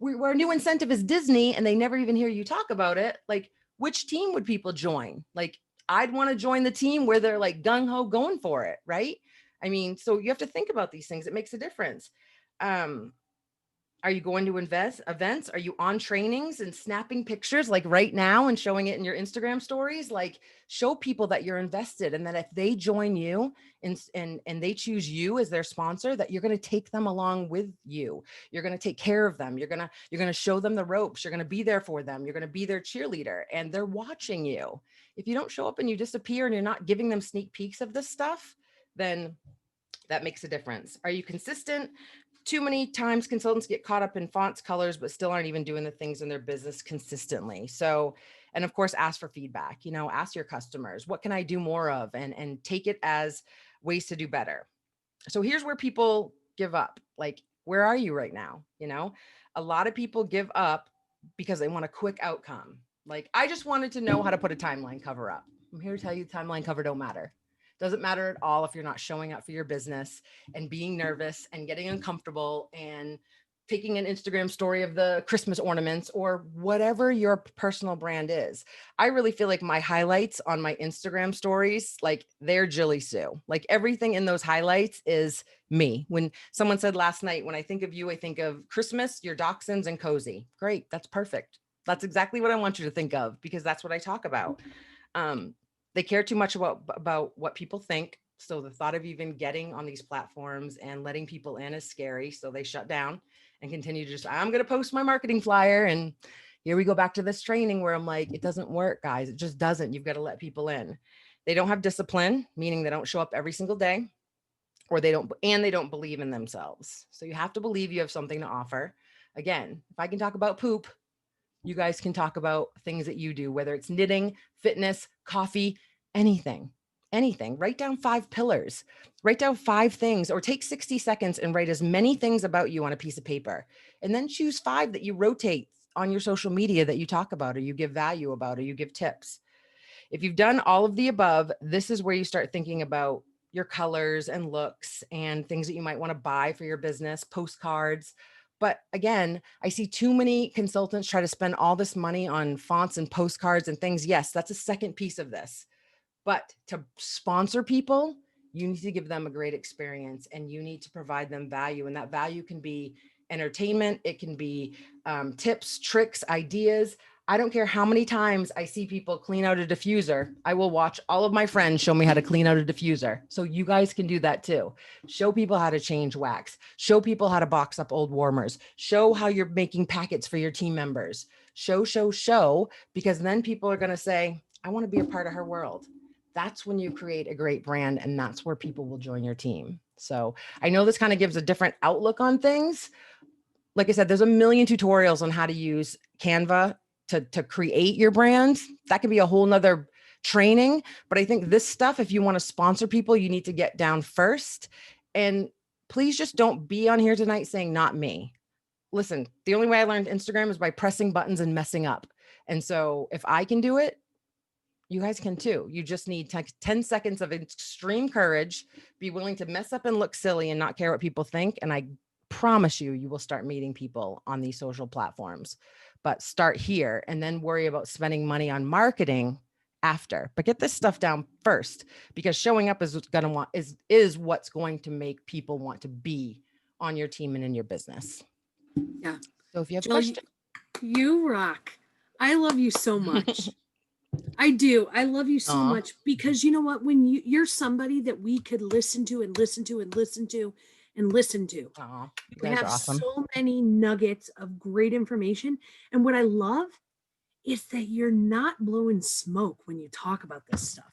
our new incentive is Disney, and they never even hear you talk about it. Like, which team would people join? Like, I'd want to join the team where they're like gung ho going for it. Right. I mean, so you have to think about these things. It makes a difference. Are you going to invest events? Are you on trainings and snapping pictures like right now and showing it in your Instagram stories? Like, show people that you're invested, and that if they join you and they choose you as their sponsor, that you're going to take them along with you. You're going to take care of them. You're going to show them the ropes. You're going to be there for them. You're going to be their cheerleader, and they're watching you. If you don't show up and you disappear and you're not giving them sneak peeks of this stuff, then that makes a difference. Are you consistent? Too many times consultants get caught up in fonts, colors, but still aren't even doing the things in their business consistently. So, and of course, ask for feedback, ask your customers, what can I do more of? And take it as ways to do better. So here's where people give up. Like, where are you right now? A lot of people give up because they want a quick outcome. Like, I just wanted to know how to put a timeline cover up. I'm here to tell you timeline cover don't matter. Doesn't matter at all if you're not showing up for your business and being nervous and getting uncomfortable and taking an Instagram story of the Christmas ornaments or whatever your personal brand is. I really feel like my highlights on my Instagram stories, like, they're Jilleysue. Like, everything in those highlights is me. When someone said last night, when I think of you, I think of Christmas, your dachshunds, and cozy. Great. That's perfect. That's exactly what I want you to think of, because that's what I talk about. They care too much about what people think. So the thought of even getting on these platforms and letting people in is scary. So they shut down and continue to just, I'm going to post my marketing flyer. And here we go back to this training where I'm like, it doesn't work, guys. It just doesn't. You've got to let people in. They don't have discipline, meaning they don't show up every single day, or they don't believe in themselves. So you have to believe you have something to offer. Again, if I can talk about poop, you guys can talk about things that you do, whether it's knitting, fitness, coffee, anything. Write down 5 pillars, write down 5 things, or take 60 seconds and write as many things about you on a piece of paper. And then choose 5 that you rotate on your social media that you talk about, or you give value about, or you give tips. If you've done all of the above, this is where you start thinking about your colors and looks and things that you might want to buy for your business, postcards. But again, I see too many consultants try to spend all this money on fonts and postcards and things. Yes, that's a second piece of this. But to sponsor people, you need to give them a great experience, and you need to provide them value. And that value can be entertainment. It can be tips, tricks, ideas. I don't care how many times I see people clean out a diffuser. I will watch all of my friends show me how to clean out a diffuser. So you guys can do that too. Show people how to change wax. Show people how to box up old warmers. Show how you're making packets for your team members. Show, because then people are going to say, I want to be a part of her world. That's when you create a great brand, and that's where people will join your team. So I know this kind of gives a different outlook on things. Like I said, there's a million tutorials on how to use Canva to create your brand. That could be a whole nother training. But I think this stuff, if you want to sponsor people, you need to get down first. And please just don't be on here tonight saying, not me. Listen, the only way I learned Instagram is by pressing buttons and messing up. And so if I can do it, you guys can too. You just need 10 seconds of extreme courage, be willing to mess up and look silly and not care what people think. And I promise you, you will start meeting people on these social platforms. But start here and then worry about spending money on marketing after. But get this stuff down first, because showing up is what's going to make people want to be on your team and in your business. Yeah. So if you have Jill, questions, you rock. I love you so much. I do. I love you so Aw. much, because you know what? When you're somebody that we could listen to and listen to and listen to and listen to. aw, you We guys have are awesome. so many nuggets of great information. And what I love is that you're not blowing smoke when you talk about this stuff.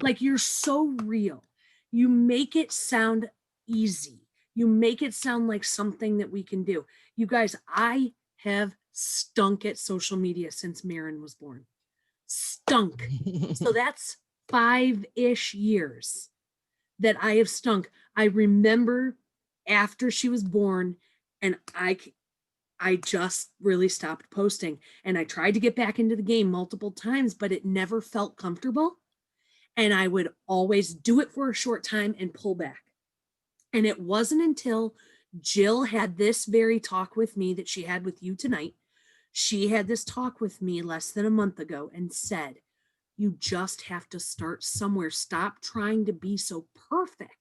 Like, you're so real. You make it sound easy. You make it sound like something that we can do. You guys, I have stunk at social media since Marin was born. Stunk. So that's 5-ish years that I have stunk. I remember after she was born, and I just really stopped posting, and I tried to get back into the game multiple times, but it never felt comfortable. And I would always do it for a short time and pull back. And it wasn't until Jill had this very talk with me that she had with you tonight. She had this talk with me less than a month ago and said, you just have to start somewhere. Stop trying to be so perfect.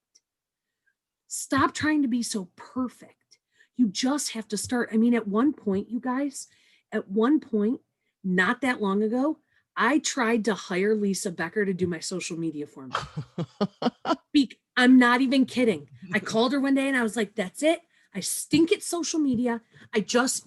Stop trying to be so perfect. You just have to start. I mean, at one point, you guys, not that long ago, I tried to hire Lisa Becker to do my social media for me. I'm not even kidding. I called her one day and I was like, that's it. I stink at social media.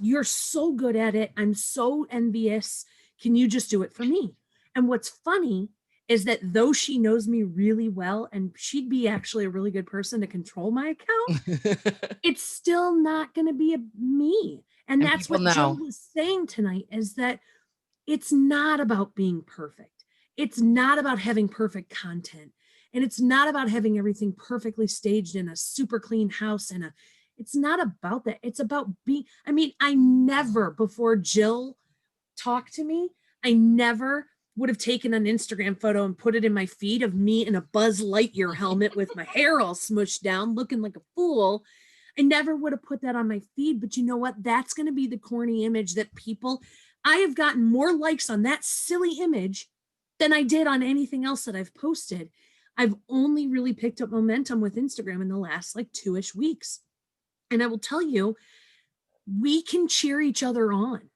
You're so good at it. I'm so envious. Can you just do it for me? And what's funny is that though she knows me really well, and she'd be actually a really good person to control my account, it's still not going to be me. And that's what Jill was saying tonight, is that it's not about being perfect. It's not about having perfect content. And it's not about having everything perfectly staged in a super clean house. It's not about that. It's about I never, before Jill talked to me, I never would have taken an Instagram photo and put it in my feed of me in a Buzz Lightyear helmet with my hair all smushed down, looking like a fool. I never would have put that on my feed. But you know what? That's going to be the corny image that I have gotten more likes on that silly image than I did on anything else that I've posted. I've only really picked up momentum with Instagram in the last 2-ish weeks. And I will tell you, we can cheer each other on.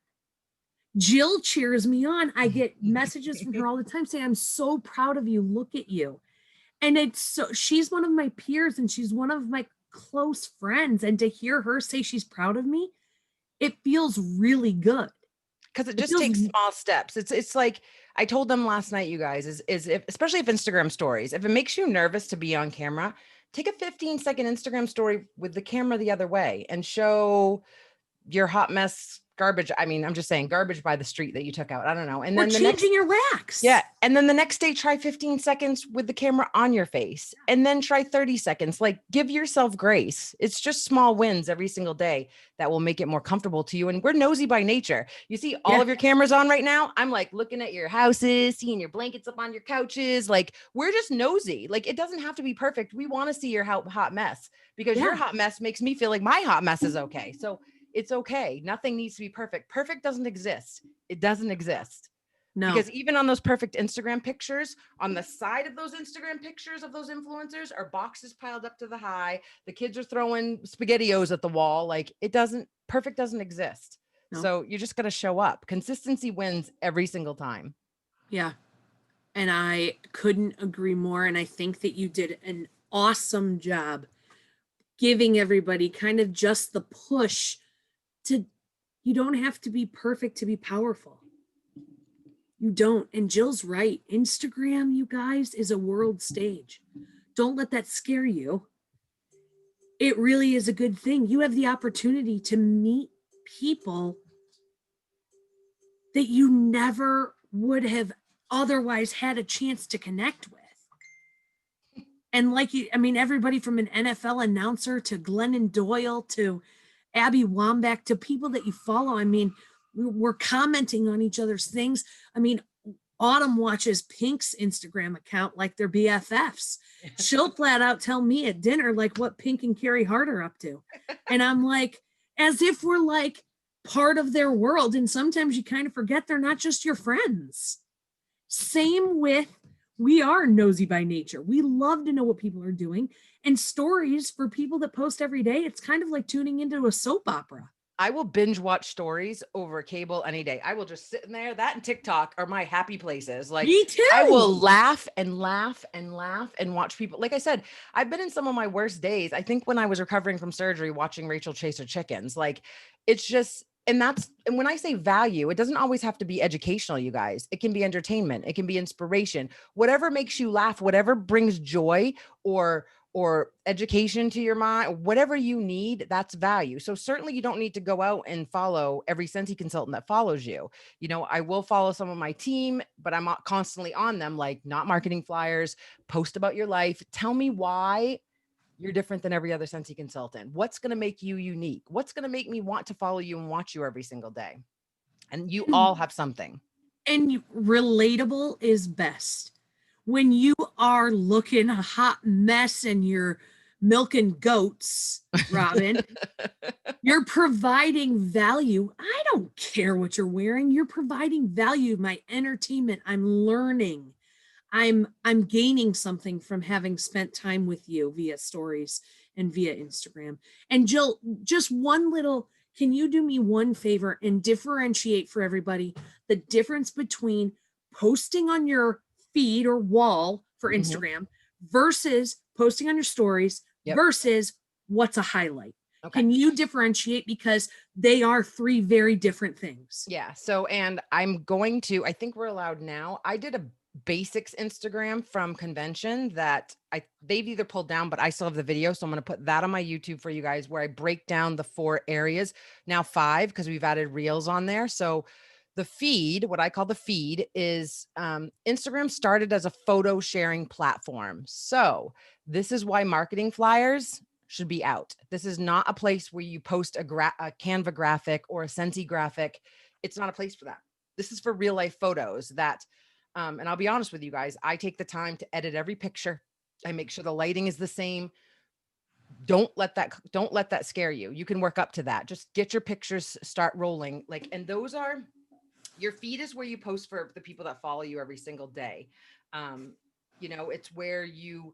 Jill cheers me on. I get messages from her all the time saying, I'm so proud of you. Look at you. And she's one of my peers and she's one of my close friends. And to hear her say she's proud of me, it feels really good. Because it just takes small steps. It's like I told them last night, you guys, is if, especially if Instagram stories, if it makes you nervous to be on camera, take a 15-second Instagram story with the camera the other way and show your hot mess garbage. I mean, I'm just saying garbage by the street that you took out. I don't know. And then changing your wax. Yeah. And then the next day, try 15 seconds with the camera on your face and then try 30 seconds. Give yourself grace. It's just small wins every single day that will make it more comfortable to you. And we're nosy by nature. You see all of your cameras on right now. I'm looking at your houses, seeing your blankets up on your couches. We're just nosy. It doesn't have to be perfect. We want to see your hot mess because your hot mess makes me feel like my hot mess is okay. So it's okay. Nothing needs to be perfect. Perfect doesn't exist. It doesn't exist. No. Because even on those perfect Instagram pictures, on the side of those Instagram pictures of those influencers are boxes piled up to the high. The kids are throwing SpaghettiOs at the wall. Perfect doesn't exist. No. So you're just going to show up. Consistency wins every single time. Yeah. And I couldn't agree more. And I think that you did an awesome job giving everybody kind of just the push to, you don't have to be perfect to be powerful. You don't. And Jill's right. Instagram, you guys, is a world stage. Don't let that scare you. It really is a good thing. You have the opportunity to meet people that you never would have otherwise had a chance to connect with. And like you, I mean, everybody from an NFL announcer to Glennon Doyle to Abby Wambach to people that you follow. I mean, we're commenting on each other's things. I mean, Autumn watches Pink's Instagram account like they're BFFs. She'll flat out tell me at dinner like what Pink and Carrie Hart are up to. And I'm like, as if we're like part of their world. And sometimes you kind of forget they're not just your friends. Same with, we are nosy by nature. We love to know what people are doing. And stories for people that post every day, it's kind of like tuning into a soap opera. I will binge watch stories over cable any day. I will just sit in there. That and TikTok are my happy places. Like, Me too. I will laugh and laugh and laugh and watch people. Like I said, I've been in some of my worst days. I think when I was recovering from surgery, watching Rachel chase her chickens, like it's just, and when I say value, it doesn't always have to be educational, you guys. It can be entertainment. It can be inspiration, whatever makes you laugh, whatever brings joy or education to your mind, whatever you need, that's value. So certainly you don't need to go out and follow every Scentsy consultant that follows you. You know, I will follow some of my team, but I'm not constantly on them, like not marketing flyers, post about your life. Tell me why you're different than every other Scentsy consultant. What's going to make you unique? What's going to make me want to follow you and watch you every single day? And you all have something. And relatable is best. When you are looking a hot mess and you're milking goats, Robin, you're providing value. I don't care what you're wearing. You're providing value, my entertainment. I'm learning. I'm gaining something from having spent time with you via stories and via Instagram. And Jill, just one little, can you do me one favor and differentiate for everybody the difference between posting on your feed or wall for Instagram versus posting on your stories versus what's a highlight? Okay. Can you differentiate, because they are three very different things? Yeah. So, and I'm going to, I think we're allowed now. I did a basics Instagram from convention that they've either pulled down, but I still have the video. So I'm going to put that on my YouTube for you guys, where I break down the 4 areas, now 5, because we've added reels on there. So the feed, what I call the feed, is Instagram started as a photo sharing platform. So this is why marketing flyers should be out. This is not a place where you post a Canva graphic or a Scentsy graphic. It's not a place for that. This is for real life photos that, and I'll be honest with you guys, I take the time to edit every picture. I make sure the lighting is the same. Don't let that scare you. You can work up to that. Just get your pictures, start rolling. Like, and those are, your feed is where you post for the people that follow you every single day. You know, it's where you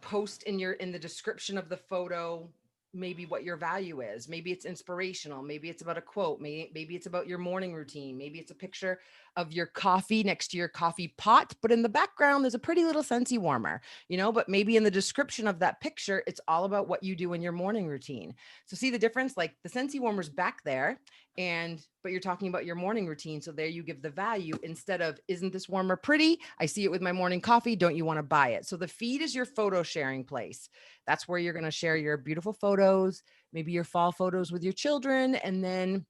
post in the description of the photo, maybe what your value is. Maybe it's inspirational. Maybe it's about a quote. Maybe it's about your morning routine. Maybe it's a picture of your coffee next to your coffee pot, but in the background, there's a pretty little Scentsy warmer, you know, but maybe in the description of that picture, it's all about what you do in your morning routine. So see the difference? Like the Scentsy warmer's back there, but you're talking about your morning routine. So there you give the value instead of, isn't this warmer pretty? I see it with my morning coffee. Don't you want to buy it? So the feed is your photo sharing place. That's where you're going to share your beautiful photos, maybe your fall photos with your children, and then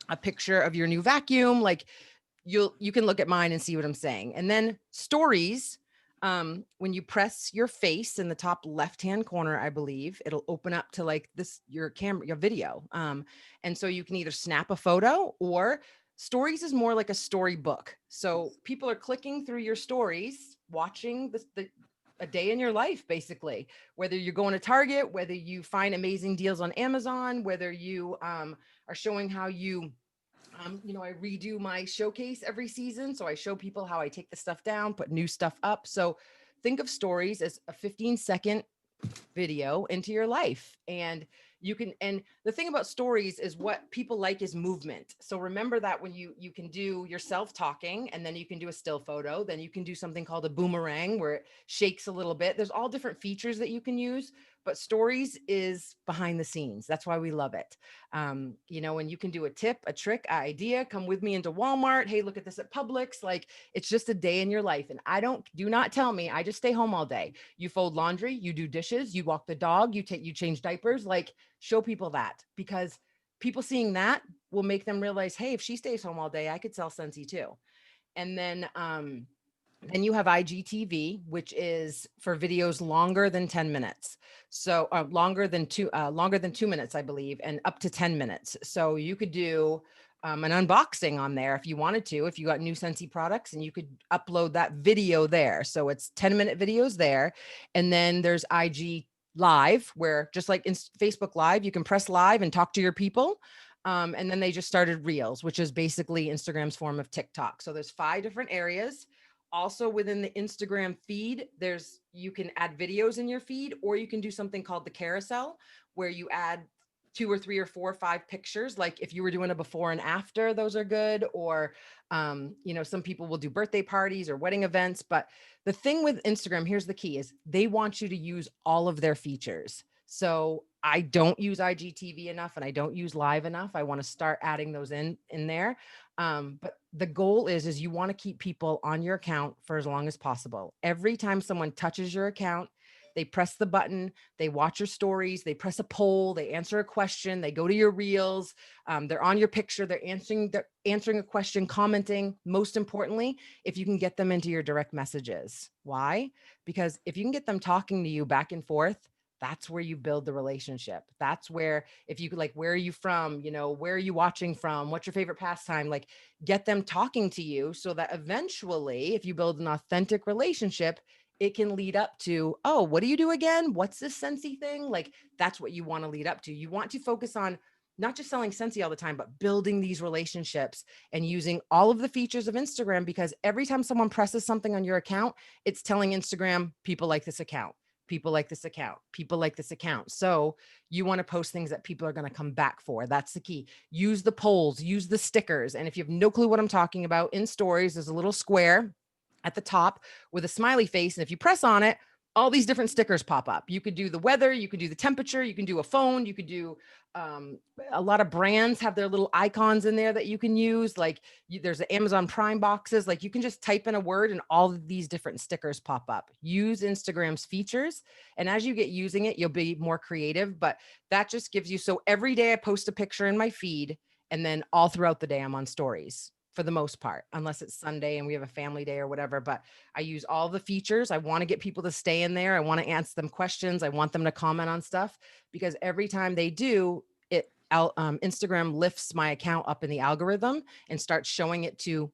a picture of your new vacuum. Like you can look at mine and see what I'm saying. And then stories, when you press your face in the top left-hand corner, I believe it'll open up to like this, your camera, your video. And so you can either snap a photo, or stories is more like a storybook. So people are clicking through your stories, watching a day in your life, basically, whether you're going to Target, whether you find amazing deals on Amazon, whether you are showing how you, you know, I redo my showcase every season. So I show people how I take the stuff down, put new stuff up. So think of stories as a 15-second video into your life. And You can, and the thing about stories is what people like is movement. So remember that when you can do yourself talking, and then you can do a still photo, then you can do something called a boomerang where it shakes a little bit. There's all different features that you can use, but stories is behind the scenes. That's why we love it. You know, and you can do a tip, a trick, an idea, come with me into Walmart. Hey, look at this at Publix. Like, it's just a day in your life. And do not tell me, I just stay home all day. You fold laundry, you do dishes, you walk the dog, you change diapers. Like, show people that, because people seeing that will make them realize, hey, if she stays home all day, I could sell Scentsy too. And then you have IGTV, which is for videos longer than 10 minutes. So longer than 2 minutes, I believe, and up to 10 minutes. So you could do an unboxing on there if you wanted to, if you got new Scentsy products, and you could upload that video there. So it's 10-minute videos there. And then there's IG Live, where just like in Facebook Live, you can press live and talk to your people. And then they just started Reels, which is basically Instagram's form of TikTok. So there's 5 different areas. Also within the Instagram feed, you can add videos in your feed, or you can do something called the carousel, where you add 2 or 3 or 4 or 5 pictures. Like if you were doing a before and after, those are good. Or, you know, some people will do birthday parties or wedding events. But the thing with Instagram, here's the key, is they want you to use all of their features. So I don't use IGTV enough, and I don't use live enough. I want to start adding those in there. But the goal is you want to keep people on your account for as long as possible. Every time someone touches your account, they press the button, they watch your stories, they press a poll, they answer a question, they go to your reels, they're on your picture, they're answering a question, commenting. Most importantly, if you can get them into your direct messages. Why? Because if you can get them talking to you back and forth, that's where you build the relationship. That's where, if you could, like, where are you from? You know, where are you watching from? What's your favorite pastime? Like, get them talking to you, so that eventually, if you build an authentic relationship, it can lead up to, oh, what do you do again? What's this Scentsy thing? Like, that's what you want to lead up to. You want to focus on not just selling Scentsy all the time, but building these relationships and using all of the features of Instagram, because every time someone presses something on your account, it's telling Instagram, people like this account. People like this account, people like this account. So you want to post things that people are going to come back for. That's the key. Use the polls, use the stickers. And if you have no clue what I'm talking about, in stories, there's a little square at the top with a smiley face. And if you press on it, all these different stickers pop up. You could do the weather, you could do the temperature, you can do a phone, you could do a lot of brands have their little icons in there that you can use. Like there's the Amazon Prime boxes. Like you can just type in a word and all of these different stickers pop up. Use Instagram's features. And as you get using it, you'll be more creative, but that just gives you, so every day I post a picture in my feed, and then all throughout the day I'm on stories. For the most part, unless it's Sunday and we have a family day or whatever, but I use all the features. I want to get people to stay in there. I want to answer them questions. I want them to comment on stuff, because every time they do it, Instagram lifts my account up in the algorithm and starts showing it to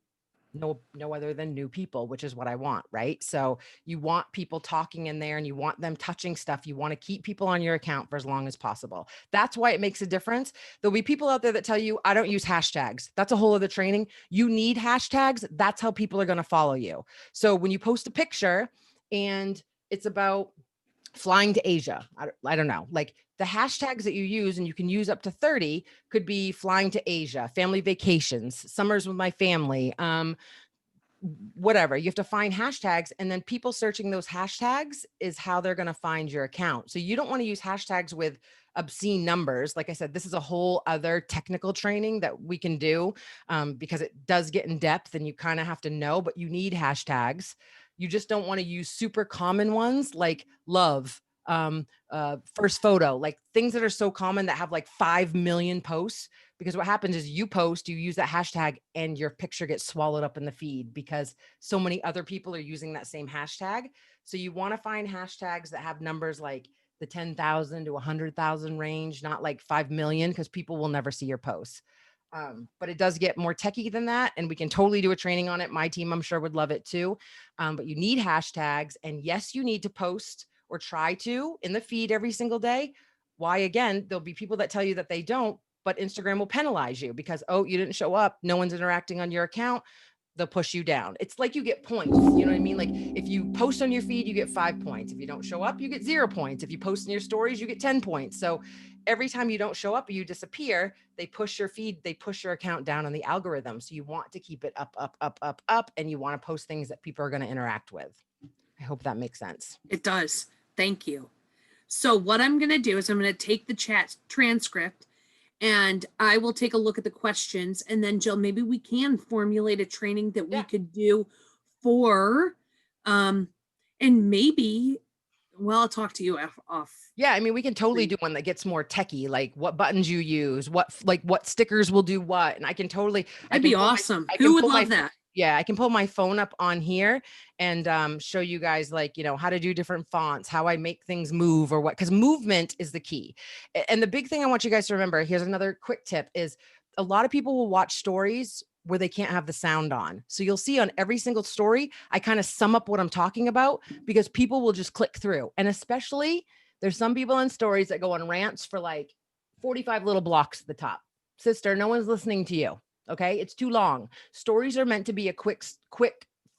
no other than new people, which is what I want, right? So you want people talking in there, and you want them touching stuff. You want to keep people on your account for as long as possible. That's why it makes a difference. There'll be people out there that tell you, I don't use hashtags. That's a whole other training. You need hashtags. That's how people are going to follow you. So when you post a picture and it's about flying to Asia, I don't know, like the hashtags that you use, and you can use up to 30, could be flying to Asia, family vacations, summers with my family, whatever. You have to find hashtags, and then people searching those hashtags is how they're going to find your account. So you don't want to use hashtags with obscene numbers. Like I said, this is a whole other technical training that we can do, because it does get in depth and you kind of have to know, but you need hashtags. You just don't want to use super common ones like love, first photo, like things that are so common that have like 5 million posts. Because what happens is you post, you use that hashtag, and your picture gets swallowed up in the feed because so many other people are using that same hashtag. So you want to find hashtags that have numbers like the 10,000 to 100,000 range, not like 5 million, because people will never see your posts. But it does get more techie than that, and we can totally do a training on it. My team, I'm sure, would love it too. But you need hashtags, and yes, you need to post or try to in the feed every single day. Why? Again, there'll be people that tell you that they don't, but Instagram will penalize you because, oh, you didn't show up. No one's interacting on your account. They'll push you down. It's like you get points. You know what I mean? Like if you post on your feed, you get 5 points. If you don't show up, you get 0 points. If you post in your stories, you get 10 points. So every time you don't show up or you disappear, they push your feed, they push your account down on the algorithm. So you want to keep it up, up, up, up, up, and you want to post things that people are going to interact with. I hope that makes sense. It does. Thank you. So what I'm going to do is I'm going to take the chat transcript and I will take a look at the questions. And then Jill, maybe we can formulate a training that we could do for, and maybe, well, I'll talk to you off. Yeah, I mean, we can totally do one that gets more techie, like what buttons you use, what stickers will do what, and I can totally. That'd be awesome. Who would love that? Yeah, I can pull my phone up on here and show you guys like, how to do different fonts, how I make things move or what, because movement is the key. And the big thing I want you guys to remember, here's another quick tip, is a lot of people will watch stories where they can't have the sound on. So you'll see on every single story, I kind of sum up what I'm talking about because people will just click through. And especially there's some people on stories that go on rants for like 45 little blocks at the top. Sister, no one's listening to you. Okay. It's too long. Stories are meant to be a quick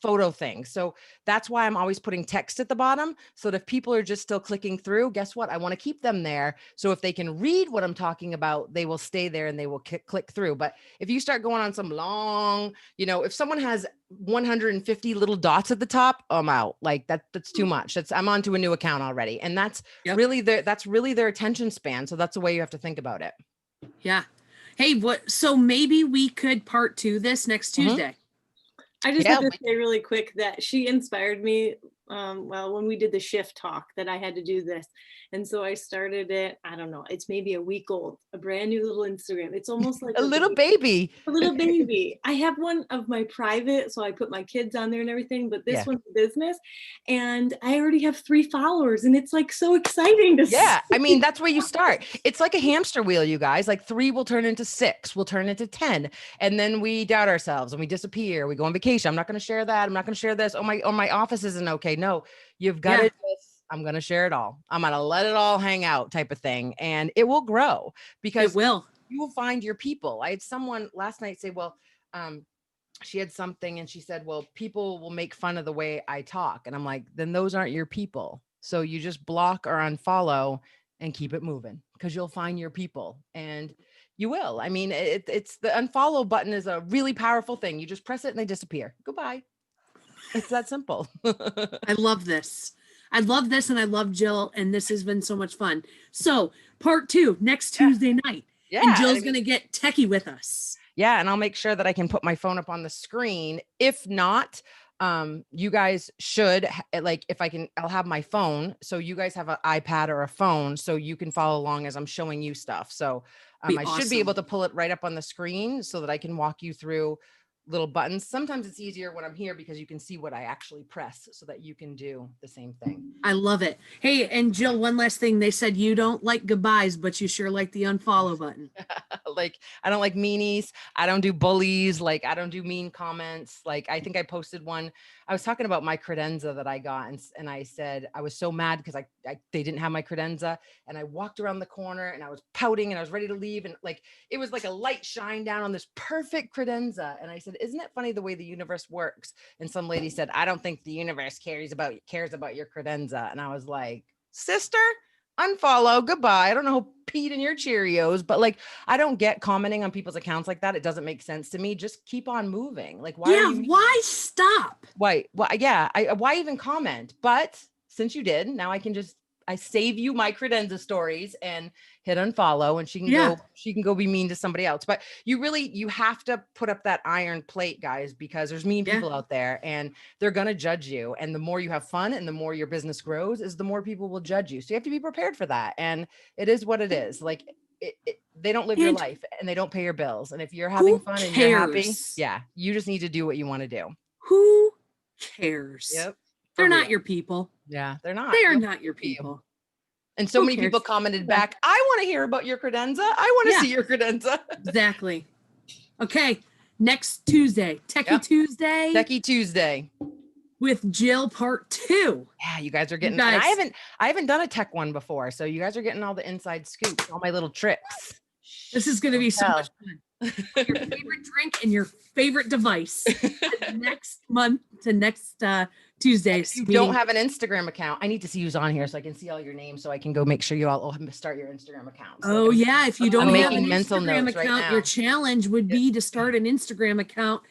photo thing. So that's why I'm always putting text at the bottom. So that if people are just still clicking through, guess what? I want to keep them there. So if they can read what I'm talking about, they will stay there and they will click through. But if you start going on some long, if someone has 150 little dots at the top, I'm out. Like that's too much. I'm onto a new account already. And that's really their attention span. So that's the way you have to think about it. Yeah. Hey, so maybe we could part 2 this next Tuesday. I just have to say really quick that she inspired me. When we did the shift talk that I had to do this. And so I started it, I don't know, it's maybe a week old, a brand new little Instagram. It's almost like a little baby. A little baby. I have one of my private, so I put my kids on there and everything, but this one's business. And I already have 3 followers and it's like so exciting to see. I mean, that's where you start. It's like a hamster wheel, you guys. Like 3 will turn into 6, will turn into 10. And then we doubt ourselves and we disappear. We go on vacation. I'm not going to share that. I'm not going to share this. Oh, my office isn't okay. No, you've got to I'm going to share it all. I'm going to let it all hang out type of thing. And it will grow because you will find your people. I had someone last night say, well, she had something and she said, well, people will make fun of the way I talk. And I'm like, then those aren't your people. So you just block or unfollow and keep it moving because you'll find your people and you will. I mean, it's the unfollow button is a really powerful thing. You just press it and they disappear. Goodbye. It's that simple. I love this. I love this and I love Jill and this has been so much fun. So part 2 next Tuesday night. Yeah. And Jill's going to get techie with us. Yeah. And I'll make sure that I can put my phone up on the screen. If not, you guys should I'll have my phone. So you guys have an iPad or a phone so you can follow along as I'm showing you stuff. So I should be able to pull it right up on the screen so that I can walk you through little buttons. Sometimes it's easier when I'm here because you can see what I actually press so that you can do the same thing. I love it. Hey, and Jill, one last thing. They said you don't like goodbyes, but you sure like the unfollow button. Like, I don't like meanies. I don't do bullies. Like, I don't do mean comments. Like, I think I posted one. I was talking about my credenza that I got. And I said, I was so mad because they didn't have my credenza. And I walked around the corner and I was pouting and I was ready to leave. And like, it was like a light shine down on this perfect credenza. And I said, isn't it funny the way the universe works? And some lady said, I don't think the universe cares about your credenza. And I was like, sister, unfollow, goodbye. I don't know who peed in your Cheerios, but like, I don't get commenting on people's accounts like that. It doesn't make sense to me. Just keep on moving. Like, why stop? Why even comment? But since you did, now I save you my credenza stories and hit unfollow and she can go be mean to somebody else. But you have to put up that iron plate, guys, because there's mean people out there and they're going to judge you. And the more you have fun and the more your business grows is the more people will judge you. So you have to be prepared for that. And it is what it is. Like they don't live your life and they don't pay your bills. And if you're having fun and you're happy, you just need to do what you want to do. Who cares? Yep. They're not your people. Yeah, they're not. They are not your people. And so many people commented back, I want to hear about your credenza. I want to see your credenza. Exactly. Okay. Next Tuesday, Techie Tuesday. Techie Tuesday. With Jill part 2. Yeah, you guys are getting, and I haven't done a tech one before. So you guys are getting all the inside scoops, all my little tricks. This is going to be so much fun. Your favorite drink and your favorite device. Next Tuesdays. You meaning- don't have an Instagram account. I need to see who's on here so I can see all your names so I can go make sure you all start your Instagram accounts. Oh yeah, if you don't I'm have an making mental Instagram notes right account, your now. challenge would be to start an Instagram account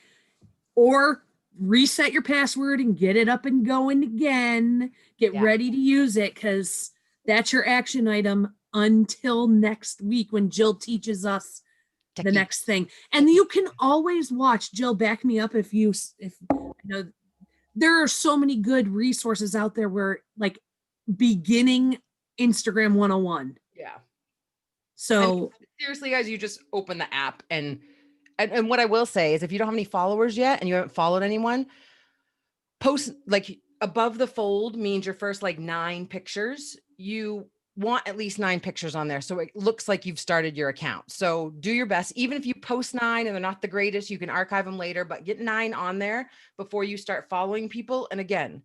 or reset your password and get it up and going again. Get Yeah. ready to use it because that's your action item until next week when Jill teaches us the Techie. next thing. And you can always watch Jill. Back me up if you know. There are so many good resources out there where like beginning Instagram 101. Yeah. So Seriously, guys, you just open the app and what I will say is if you don't have any followers yet and you haven't followed anyone, post like above the fold means your first like 9 pictures. You want at least 9 pictures on there. So it looks like you've started your account. So do your best. Even if you post 9 and they're not the greatest, you can archive them later, but get 9 on there before you start following people. And again,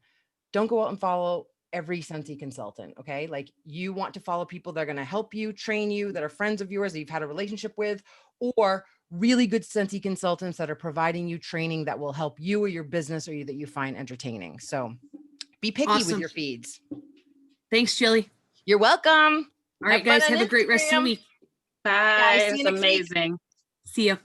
don't go out and follow every Scentsy consultant. Okay. Like you want to follow people that are going to help you, train you, that are friends of yours that you've had a relationship with, or really good Scentsy consultants that are providing you training that will help you or your business or you that you find entertaining. So be picky with Awesome. your feeds. thanks, Jilly. You're welcome. All right, Have fun guys, on have a great rest of the Instagram. week. Bye. see you It's next week. amazing. See ya.